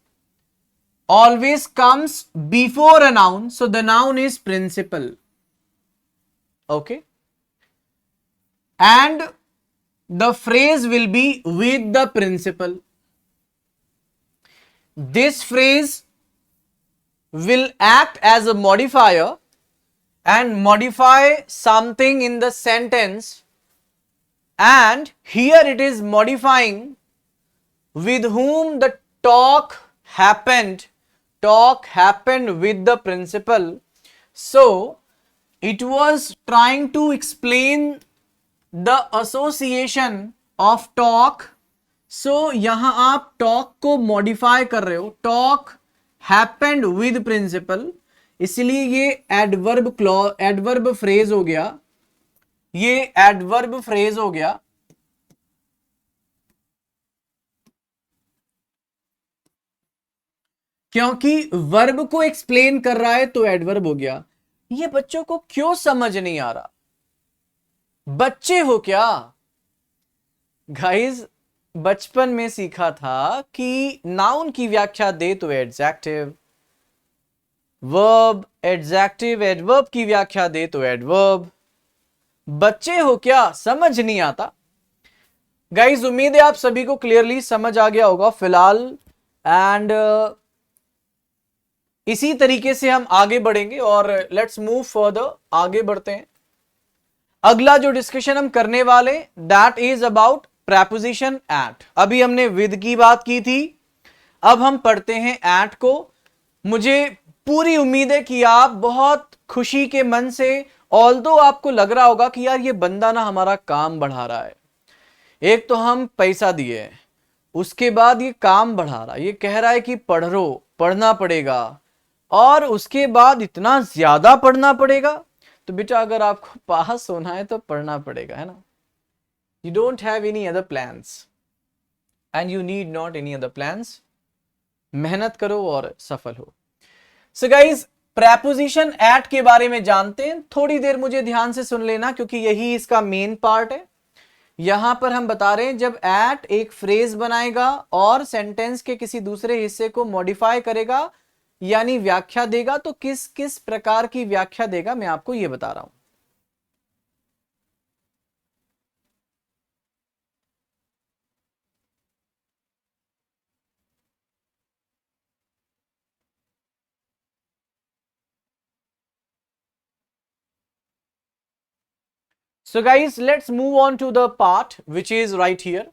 always comes before a noun. So the noun is principal. Okay. And the phrase will be with the principal. This phrase will act as a modifier and modify something in the sentence. And here it is modifying with whom the talk happened with the principal. So it was trying to explain the association of talk. So यहां आप talk को modify कर रहे हो, talk happened with principal, इसलिए ये adverb phrase हो गया, ये एडवर्ब फ्रेज हो गया। क्योंकि वर्ब को एक्सप्लेन कर रहा है तो एडवर्ब हो गया। ये बच्चों को क्यों समझ नहीं आ रहा? बच्चे हो क्या गाइस? बचपन में सीखा था कि नाउन की व्याख्या दे तो एडजेक्टिव, वर्ब एडजेक्टिव, एडवर्ब की व्याख्या दे तो एडवर्ब। बच्चे हो क्या? समझ नहीं आता? गाइज उम्मीद है आप सभी को क्लियरली समझ आ गया होगा फिलहाल। एंड इसी तरीके से हम आगे बढ़ेंगे और लेट्स मूव फर्दर, आगे बढ़ते हैं। अगला जो डिस्कशन हम करने वाले that is about preposition at. अभी हमने विद की बात की थी, अब हम पढ़ते हैं एट को। मुझे पूरी उम्मीद है कि आप बहुत खुशी के मन से, ऑल्दो आपको लग रहा होगा कि यार ये बंदा ना हमारा काम बढ़ा रहा है, एक तो हम पैसा दिए हैं, उसके बाद ये काम बढ़ा रहा है, ये कह रहा है कि पढ़ना पड़ेगा और उसके बाद इतना ज्यादा पढ़ना पड़ेगा। तो बेटा अगर आपको पास होना है तो पढ़ना पड़ेगा, है ना? You don't have any other plans and you need not any other plans. मेहनत करो और सफल हो। सो गाइज, प्रेपोजिशन एट के बारे में जानते हैं। थोड़ी देर मुझे ध्यान से सुन लेना क्योंकि यही इसका मेन पार्ट है। यहां पर हम बता रहे हैं जब एट एक फ्रेज बनाएगा और सेंटेंस के किसी दूसरे हिस्से को मॉडिफाई करेगा यानी व्याख्या देगा, तो किस किस प्रकार की व्याख्या देगा मैं आपको यह बता रहा हूं। So guys, let's move on to the part which is right here.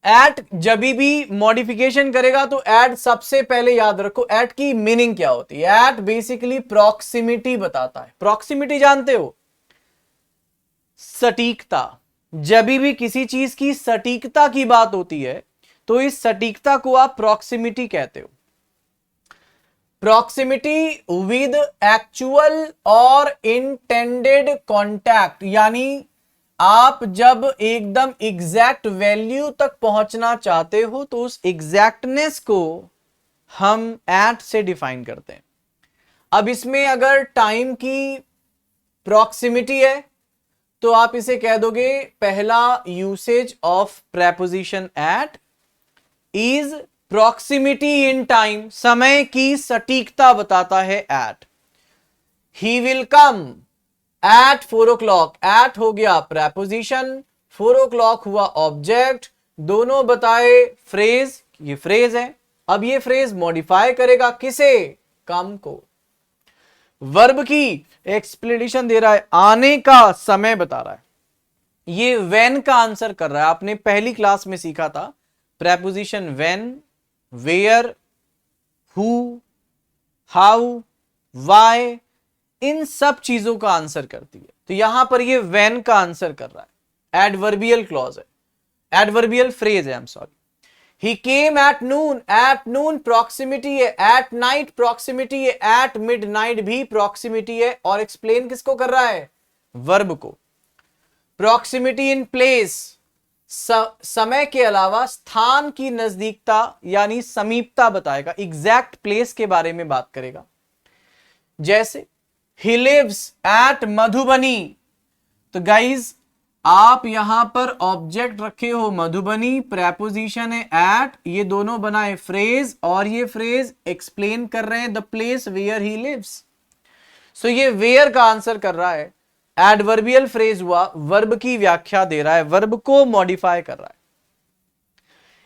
At जब भी मॉडिफिकेशन करेगा तो एट सबसे पहले याद रखो एट की मीनिंग क्या होती है. एट बेसिकली प्रॉक्सिमिटी बताता है. प्रॉक्सिमिटी जानते हो, सटीकता. जब भी किसी चीज की सटीकता की बात होती है तो इस सटीकता को आप प्रॉक्सिमिटी कहते हो. प्रॉक्सिमिटी विद एक्चुअल और इंटेंडेड कॉन्टैक्ट, यानी आप जब एकदम एग्जैक्ट वैल्यू तक पहुंचना चाहते हो तो उस एग्जैक्टनेस को हम एट से डिफाइन करते हैं. अब इसमें अगर टाइम की प्रॉक्सिमिटी है तो आप इसे कह दोगे पहला usage of preposition at is proximity in time, समय की सटीकता बताता है at. He will come at 4 o'clock. At हो गया प्रेपोजिशन, 4 o'clock हुआ ऑब्जेक्ट, दोनों बताए फ्रेज. ये फ्रेज है. अब ये फ्रेज मॉडिफाई करेगा किसे, कम को. वर्ब की एक्सप्लेनेशन दे रहा है, आने का समय बता रहा है. ये व्हेन का आंसर कर रहा है. आपने पहली क्लास में सीखा था preposition when, where, who, how, why, इन सब चीजों का आंसर करती है. तो यहां पर ये व्हेन का आंसर कर रहा है. एडवर्बियल क्लॉज है, एडवर्बियल फ्रेज है. I am sorry. He came at noon. At noon proximity है. एट नाइट प्रॉक्सिमिटी है. एट मिडनाइट भी प्रॉक्सिमिटी है. और एक्सप्लेन किसको कर रहा है, वर्ब को. प्रॉक्सिमिटी इन प्लेस, समय के अलावा स्थान की नजदीकता यानी समीपता बताएगा. एग्जैक्ट प्लेस के बारे में बात करेगा. जैसे he lives at मधुबनी. तो गाइज आप यहां पर ऑब्जेक्ट रखे हो मधुबनी, प्रेपोजिशन है एट, ये दोनों बनाए फ्रेज और ये फ्रेज एक्सप्लेन कर रहे हैं the place where he lives. So ये वेयर का आंसर कर रहा है. एडवर्बियल फ्रेज हुआ, वर्ब की व्याख्या दे रहा है, वर्ब को मॉडिफाई कर रहा है.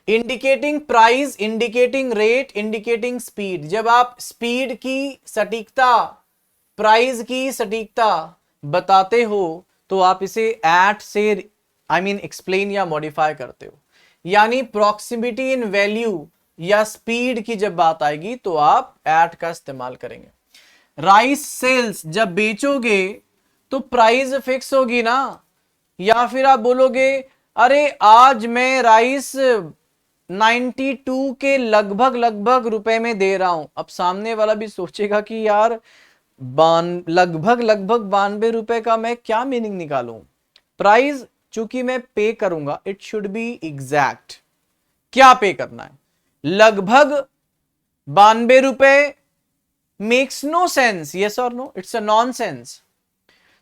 Indicating price, indicating rate, indicating speed. जब आप स्पीड की सटीकता, प्राइस की सटीकता बताते हो तो आप इसे एट से एक्सप्लेन या मॉडिफाई करते हो. यानी प्रॉक्सिमिटी इन वैल्यू या स्पीड की जब बात आएगी तो आप एट का इस्तेमाल करेंगे. राइस सेल्स, जब बेचोगे तो प्राइस फिक्स होगी ना. या फिर आप बोलोगे अरे आज मैं राइस 92 के लगभग रुपए में दे रहा हूं. अब सामने वाला भी सोचेगा कि यार लगभग 92 रुपए का मैं क्या मीनिंग निकालूं. प्राइस चूंकि मैं पे करूंगा, इट शुड बी एग्जैक्ट. क्या पे करना है, लगभग 92 रुपए मेक्स नो सेंस. यस और no, it's a nonsense.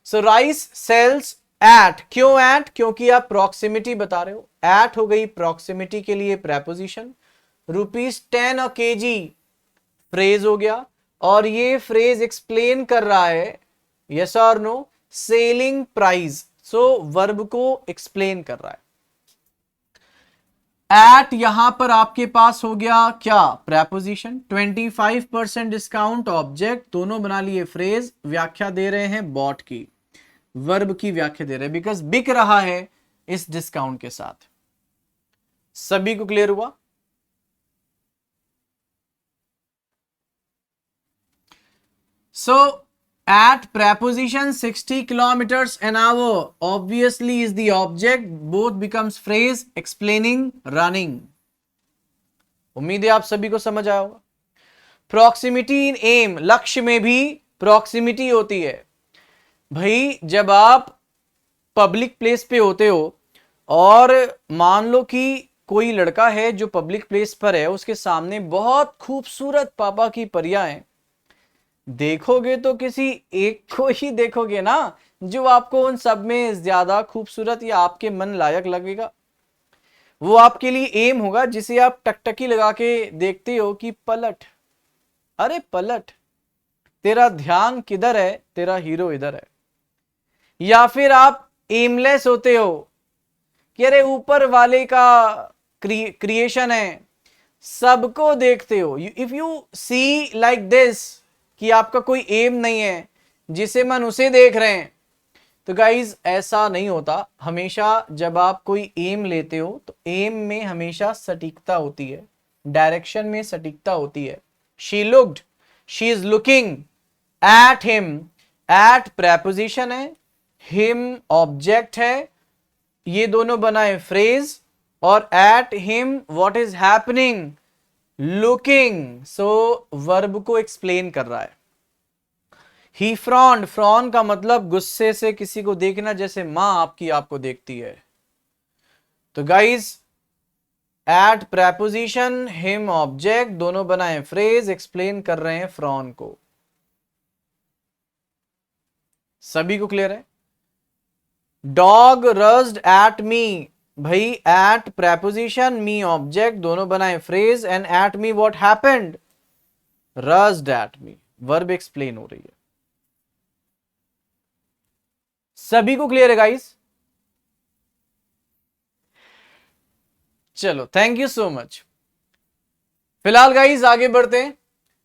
So rice sells at. क्यों एट, क्योंकि आप प्रॉक्सिमिटी बता रहे हो. एट हो गई प्रॉक्सिमिटी के लिए प्रेपोजिशन. ₹10 अ केजी फ्रेज हो गया. और ये फ्रेज एक्सप्लेन कर रहा है यस और नो सेलिंग प्राइस. सो वर्ब को एक्सप्लेन कर रहा है. एट यहां पर आपके पास हो गया क्या, प्रेपोजिशन. 25% डिस्काउंट ऑब्जेक्ट, दोनों बना लिए फ्रेज. व्याख्या दे रहे हैं बॉट की, वर्ब की व्याख्या दे रहे हैं बिकॉज बिक रहा है इस डिस्काउंट के साथ. सभी को क्लियर हुआ. So at preposition 60 kilometers an hour obviously is the object, both becomes phrase explaining running. उम्मीद है आप सभी को समझ आया होगा. Proximity in aim, लक्ष्य में भी proximity होती है. भाई जब आप पब्लिक प्लेस पे होते हो और मान लो कि कोई लड़का है जो पब्लिक प्लेस पर है, उसके सामने बहुत खूबसूरत पापा की परियां हैं, देखोगे तो किसी एक को ही देखोगे ना जो आपको उन सब में ज्यादा खूबसूरत या आपके मन लायक लगेगा. वो आपके लिए एम होगा जिसे आप टकटकी लगा के देखते हो कि पलट, अरे पलट, तेरा ध्यान किधर है, तेरा हीरो इधर है. या फिर आप एमलेस होते हो कि अरे ऊपर वाले का क्रिएशन है, सबको देखते हो. If you see like this कि आपका कोई एम नहीं है, जिसे मन उसे देख रहे हैं, तो गाइज ऐसा नहीं होता। हमेशा जब आप कोई एम लेते हो तो एम में हमेशा सटीकता होती है, डायरेक्शन में सटीकता होती है। She looked, she is looking at him, at preposition है, हिम ऑब्जेक्ट है, ये दोनों बनाए फ्रेज, और at him what is happening, looking, so verb को एक्सप्लेन कर रहा है। ही फ्रॉन्ड, फ्रॉन का मतलब गुस्से से किसी को देखना, जैसे मां आपकी आपको देखती है। तो guys at preposition, him object, दोनों बनाए फ्रेज, एक्सप्लेन कर रहे हैं फ्रॉन को। सभी को क्लियर है? डॉग रज्ड एट मी, भाई एट प्रेपोजिशन, मी ऑब्जेक्ट, दोनों बनाए phrase, and at me what happened, रज्ड at me, verb explain हो रही है। सभी को क्लियर है गाइस? चलो थैंक यू सो मच। फिलहाल गाइस आगे बढ़ते हैं।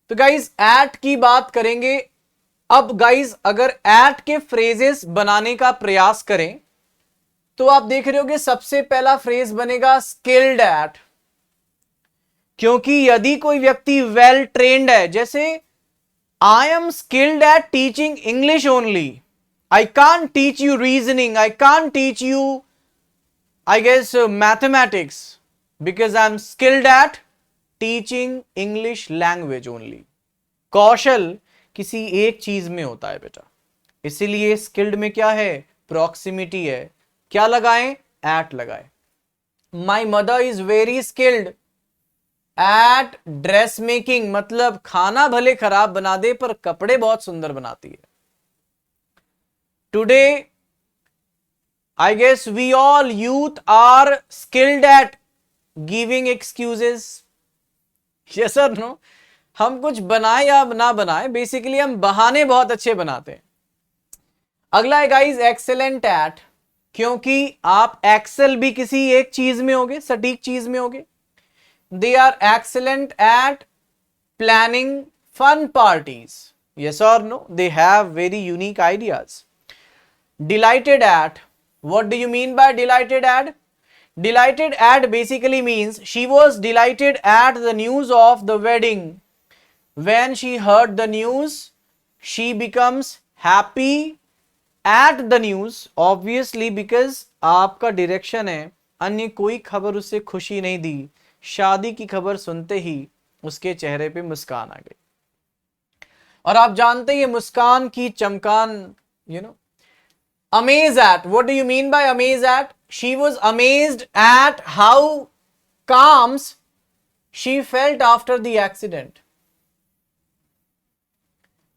तो गाइस एट की बात करेंगे। अब गाइस अगर एट के फ्रेजेस बनाने का प्रयास करें तो आप देख रहे होगे सबसे पहला फ्रेज बनेगा स्किल्ड एट, क्योंकि यदि कोई व्यक्ति वेल ट्रेन्ड है, जैसे I am skilled at teaching English only, I can't teach you reasoning, I can't teach you, I guess, mathematics, because I'm skilled at teaching English language only. कौशल किसी एक चीज में होता है बेटा, इसीलिए स्किल्ड में क्या है, प्रॉक्सिमिटी है। क्या लगाएं, एट लगाएं। My mother is very skilled at dress making, मतलब खाना भले खराब बना दे पर कपड़े बहुत सुंदर बनाती है। Today, I guess we all youth are skilled at giving excuses. Yes or no? हम कुछ बनाए या ना बनाए, बेसिकली हम बहाने बहुत अच्छे बनाते हैं। अगला है गाइस एक्सेलेंट एट, क्योंकि आप एक्सेल भी किसी एक चीज में होगे, सटीक चीज में होगे। They are excellent at planning fun parties. Yes और no? They have very unique ideas. Delighted at, what do you mean by delighted at? Delighted at basically means she was delighted at the news of the wedding. When she heard the news, she becomes happy at the news, obviously because आपका direction है, अन्य कोई खबर उससे खुशी नहीं दी। शादी की खबर सुनते ही उसके चेहरे पे मुस्कान आ गई। और आप जानते हैं मुस्कान की चमकान, Amaze at, what do you mean by amaze at? She was amazed at how calm she felt after the accident.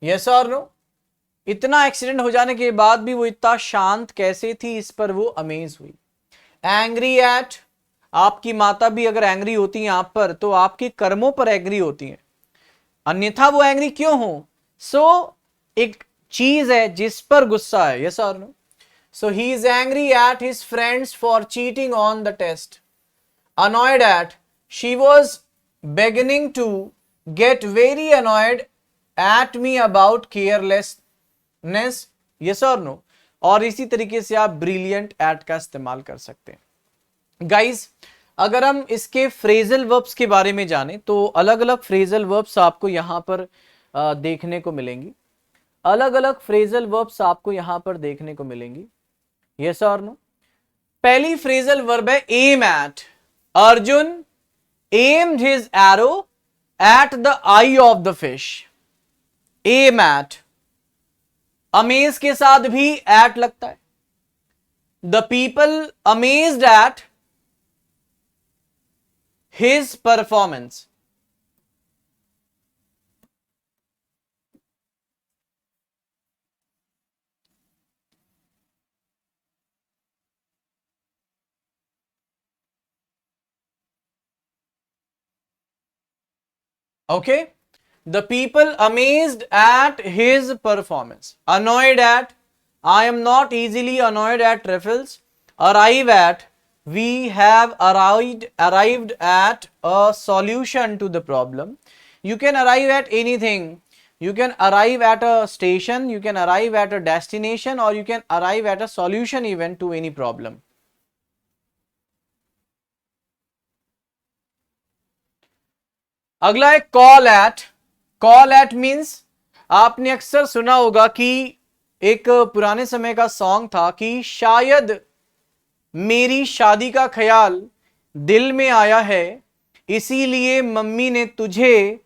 Yes or no? इतना एक्सीडेंट हो जाने के बाद भी वो इतना शांत कैसे थी, इस पर वो अमेज हुई। एंग्री एट, आपकी माता भी अगर एंग्री होती हैं आप पर तो आपके कर्मों पर एंग्री होती हैं, अन्यथा वो एंग्री क्यों हो? सो एक चीज है जिस पर गुस्सा है। यस और no? So he is angry at his friends for cheating on the test. Annoyed at, she was beginning to get very annoyed at me about carelessness. Yes or no? और इसी तरीके से आप brilliant at का इस्तेमाल कर सकते हैं। Guys, अगर हम इसके फ्रेजल वर्ब्स के बारे में जानें तो अलग अलग फ्रेजल वर्ब्स आपको यहां पर देखने को मिलेंगी। अलग अलग फ्रेजल वर्ब्स आपको यहां पर देखने को मिलेंगी। यस और नो? पहली फ्रेजल वर्ब है aim at. Arjun aimed his arrow at the eye of the fish. Aim at, amaze के साथ भी एट लगता है। The people amazed at his performance. Okay, the people amazed at his performance. Annoyed at, I am not easily annoyed at trifles. Arrive at, we have arrived at a solution to the problem. You can arrive at anything, You can arrive at a station, you can arrive at a destination, or you can arrive at a solution even to any problem. अगला है call at. Call at means, आपने अक्सर सुना होगा कि एक पुराने समय का सॉन्ग था कि शायद मेरी शादी का ख्याल दिल में आया है, इसीलिए मम्मी ने तुझे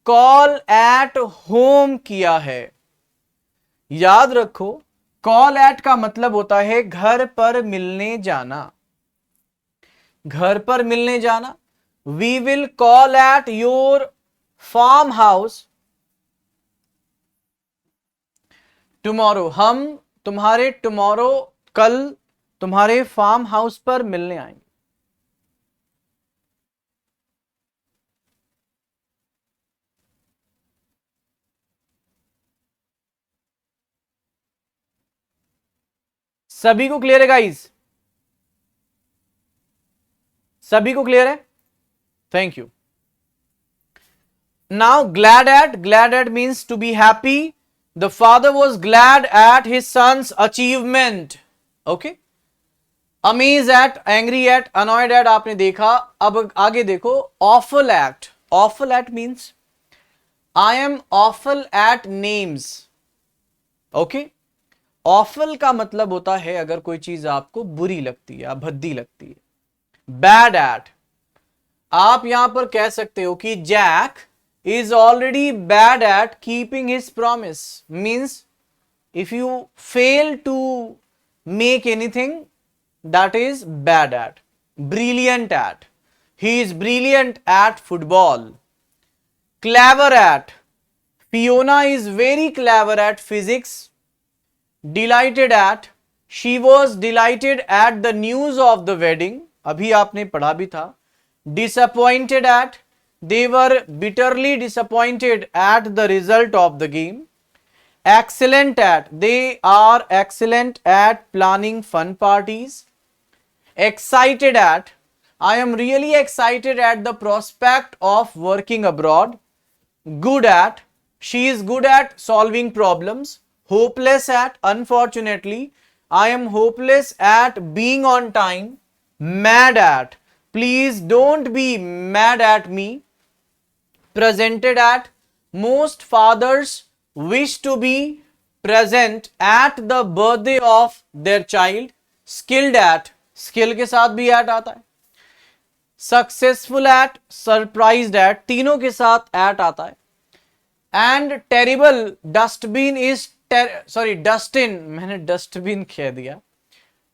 कॉल एट होम किया है. याद रखो, कॉल एट का मतलब होता है घर पर मिलने जाना. घर पर मिलने जाना. We will call at your farm house tomorrow. हम तुम्हारे टुमारो, कल तुम्हारे फार्म हाउस पर मिलने आएंगे. सभी को क्लियर है गाइस? सभी को क्लियर है? Thank you. Now glad at. Glad at means to be happy. The father was glad at his son's achievement. Okay. Amaze at, angry at, annoyed at आपने देखा. अब आगे देखो, awful at. Awful at means I am awful at names. Okay. Awful का मतलब होता है अगर कोई चीज आपको बुरी लगती है, भद्दी लगती है. बैड एट, आप यहां पर कह सकते हो कि Jack is already bad at keeping his promise. Means if you fail to make anything, that is bad at. Brilliant at, he is brilliant at football. Clever at, Fiona is very clever at physics. Delighted at, she was delighted at the news of the wedding. अभी आपने पढ़ा भी था. Disappointed at, they were bitterly disappointed at the result of the game. Excellent at, they are excellent at planning fun parties. Excited at, I am really excited at the prospect of working abroad. Good at, she is good at solving problems. Hopeless at, unfortunately, I am hopeless at being on time. Mad at, please don't be mad at me. Presented at, most fathers wish to be present at the birthday of their child. Skilled at, skill के साथ भी at आता है. Successful at, surprised at, तीनों के साथ at आता है. And terrible, dustbin is Dustin, मैंने डस्टबिन कह दिया.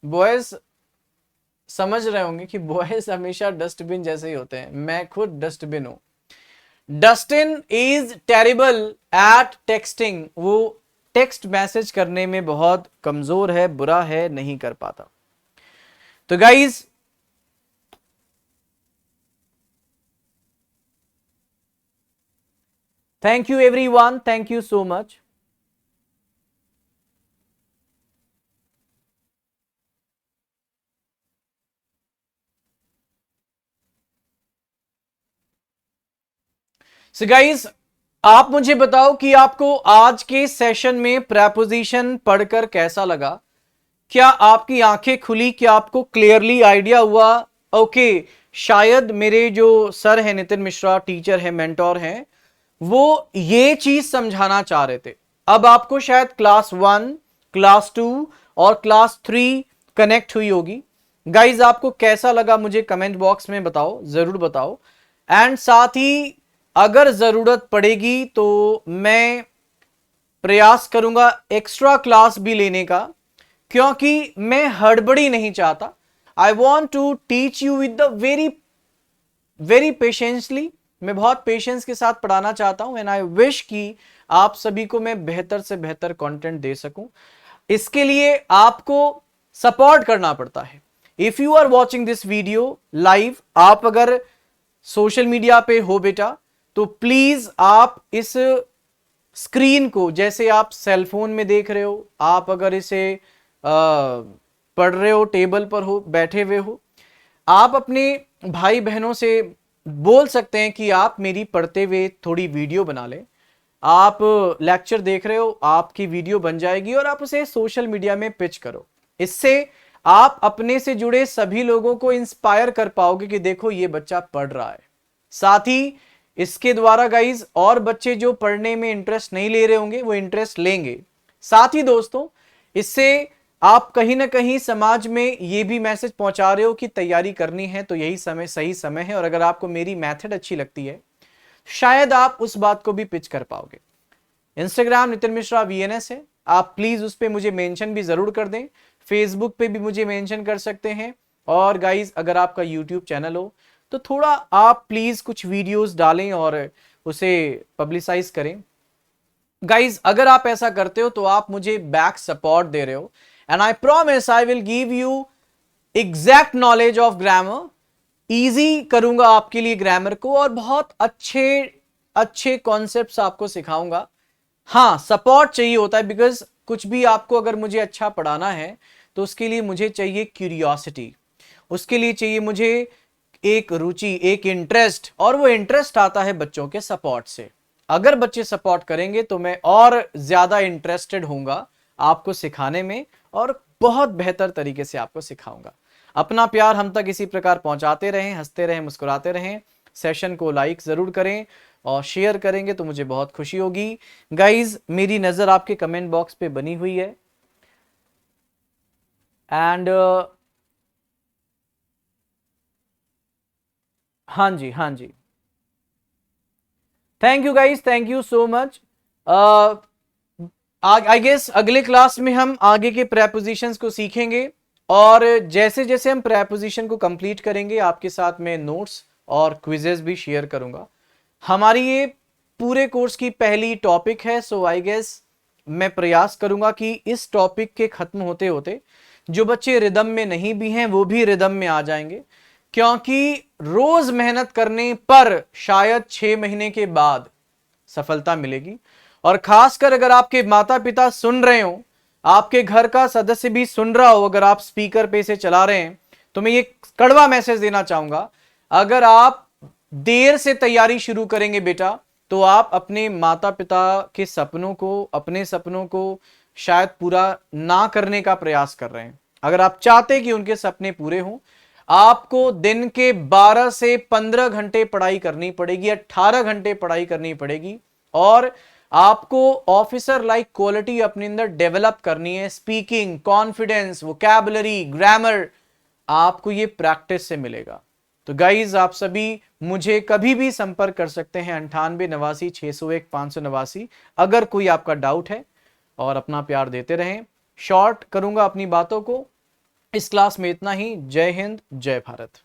बॉयज समझ रहे होंगे कि बॉयज हमेशा डस्टबिन जैसे ही होते हैं. मैं खुद डस्टबिन हूं. Dustin is terrible at texting. वो टेक्स्ट मैसेज करने में बहुत कमजोर है, बुरा है, नहीं कर पाता. तो guys, thank you everyone, thank you so much. So guys, आप मुझे बताओ कि आपको आज के सेशन में प्रेपोजिशन पढ़कर कैसा लगा. क्या आपकी आंखें खुली? क्या आपको क्लियरली आइडिया हुआ? ओके, शायद मेरे जो सर हैं, नितिन मिश्रा टीचर है, मेंटोर हैं, वो ये चीज समझाना चाह रहे थे. अब आपको शायद क्लास 1, क्लास 2 और क्लास 3 कनेक्ट हुई होगी. गाइज, आपको कैसा लगा मुझे कमेंट बॉक्स में बताओ, जरूर बताओ. एंड साथ ही अगर जरूरत पड़ेगी तो मैं प्रयास करूंगा एक्स्ट्रा क्लास भी लेने का, क्योंकि मैं हड़बड़ी नहीं चाहता. I want to teach you with the very patiently. मैं बहुत पेशेंस के साथ पढ़ाना चाहता हूं. एंड आई विश कि आप सभी को मैं बेहतर से बेहतर कंटेंट दे सकूं. इसके लिए आपको सपोर्ट करना पड़ता है. If you are watching this video live, आप अगर सोशल मीडिया पे हो बेटा, तो प्लीज आप इस स्क्रीन को, जैसे आप सेल फोन में देख रहे हो, आप अगर इसे पढ़ रहे हो, टेबल पर हो, बैठे हुए हो, आप अपने भाई बहनों से बोल सकते हैं कि आप मेरी पढ़ते हुए थोड़ी वीडियो बना लें. आप लेक्चर देख रहे हो, आपकी वीडियो बन जाएगी और आप उसे सोशल मीडिया में पिच करो। इससे आप अपने से जुड़े सभी लोगों को इंस्पायर कर पाओगे कि देखो ये बच्चा पढ़ रहा है। साथ ही इसके द्वारा गाइज और बच्चे जो पढ़ने में इंटरेस्ट नहीं ले रहे होंगे वो इंटरेस्ट लेंगे। साथ ही दोस्तों, इससे आप कहीं ना कहीं समाज में ये भी मैसेज पहुंचा रहे हो कि तैयारी करनी है तो यही समय सही समय है। और अगर आपको मेरी मेथड अच्छी लगती है, शायद आप उस बात को भी पिच कर पाओगे। इंस्टाग्राम नितिन मिश्रा VNS है, आप प्लीज उस पर मुझे मेंशन भी जरूर कर दें। फेसबुक पे भी मुझे मेंशन कर सकते हैं। और गाइज अगर आपका यूट्यूब चैनल हो तो थोड़ा आप प्लीज कुछ वीडियोस डालें और उसे पब्लिसाइज करें। गाइज अगर आप ऐसा करते हो तो आप मुझे बैक सपोर्ट दे रहे हो, and I promise I will give you exact knowledge of grammar. Easy करूंगा आपके लिए ग्रामर को और बहुत अच्छे अच्छे कॉन्सेप्ट्स आपको सिखाऊंगा। हाँ, सपोर्ट चाहिए होता है, बिकॉज कुछ भी आपको अगर मुझे अच्छा पढ़ाना है तो उसके लिए मुझे चाहिए क्यूरियोसिटी, उसके लिए चाहिए मुझे एक रुचि, एक इंटरेस्ट, और वो इंटरेस्ट आता है बच्चों के सपोर्ट से। अगर बच्चे सपोर्ट करेंगे तो मैं और ज्यादा इंटरेस्टेड होऊंगा आपको सिखाने में और बहुत बेहतर तरीके से आपको सिखाऊंगा। अपना प्यार हम तक इसी प्रकार पहुंचाते रहें, हंसते रहें, मुस्कुराते रहें। सेशन को लाइक जरूर करें और शेयर करेंगे तो मुझे बहुत खुशी होगी। गाइज मेरी नजर आपके कमेंट बॉक्स पे बनी हुई है, एंड हाँ जी, हाँ जी, thank you guys, thank you so much. I guess अगले क्लास में हम आगे के प्रेपोजिशंस को सीखेंगे, और जैसे जैसे हम प्रेपोजिशन को कंप्लीट करेंगे आपके साथ में नोट्स और क्विजेस भी शेयर करूंगा। हमारी ये पूरे कोर्स की पहली टॉपिक है, सो आई गेस मैं प्रयास करूंगा कि इस टॉपिक के खत्म होते होते जो बच्चे रिदम में नहीं भी हैं वो भी रिदम में आ जाएंगे, क्योंकि रोज मेहनत करने पर शायद 6 महीने के बाद सफलता मिलेगी। और खासकर अगर आपके माता पिता सुन रहे हो, आपके घर का सदस्य भी सुन रहा हो, अगर आप स्पीकर पे से चला रहे हैं, तो मैं ये कड़वा मैसेज देना चाहूंगा, अगर आप देर से तैयारी शुरू करेंगे बेटा तो आप अपने माता पिता के सपनों को, अपने सपनों को शायद पूरा ना करने का प्रयास कर रहे हैं। अगर आप चाहते कि उनके सपने पूरे हों, आपको दिन के 12 से 15 घंटे पढ़ाई करनी पड़ेगी, 18 घंटे पढ़ाई करनी पड़ेगी, और आपको ऑफिसर लाइक क्वालिटी अपने अंदर डेवलप करनी है। स्पीकिंग, कॉन्फिडेंस, वोकैबुलरी, ग्रामर, आपको ये प्रैक्टिस से मिलेगा। तो गाइज आप सभी मुझे कभी भी संपर्क कर सकते हैं 9889 601 589, अगर कोई आपका डाउट है। और अपना प्यार देते रहें। शॉर्ट करूंगा अपनी बातों को। इस क्लास में इतना ही। जय हिंद, जय भारत।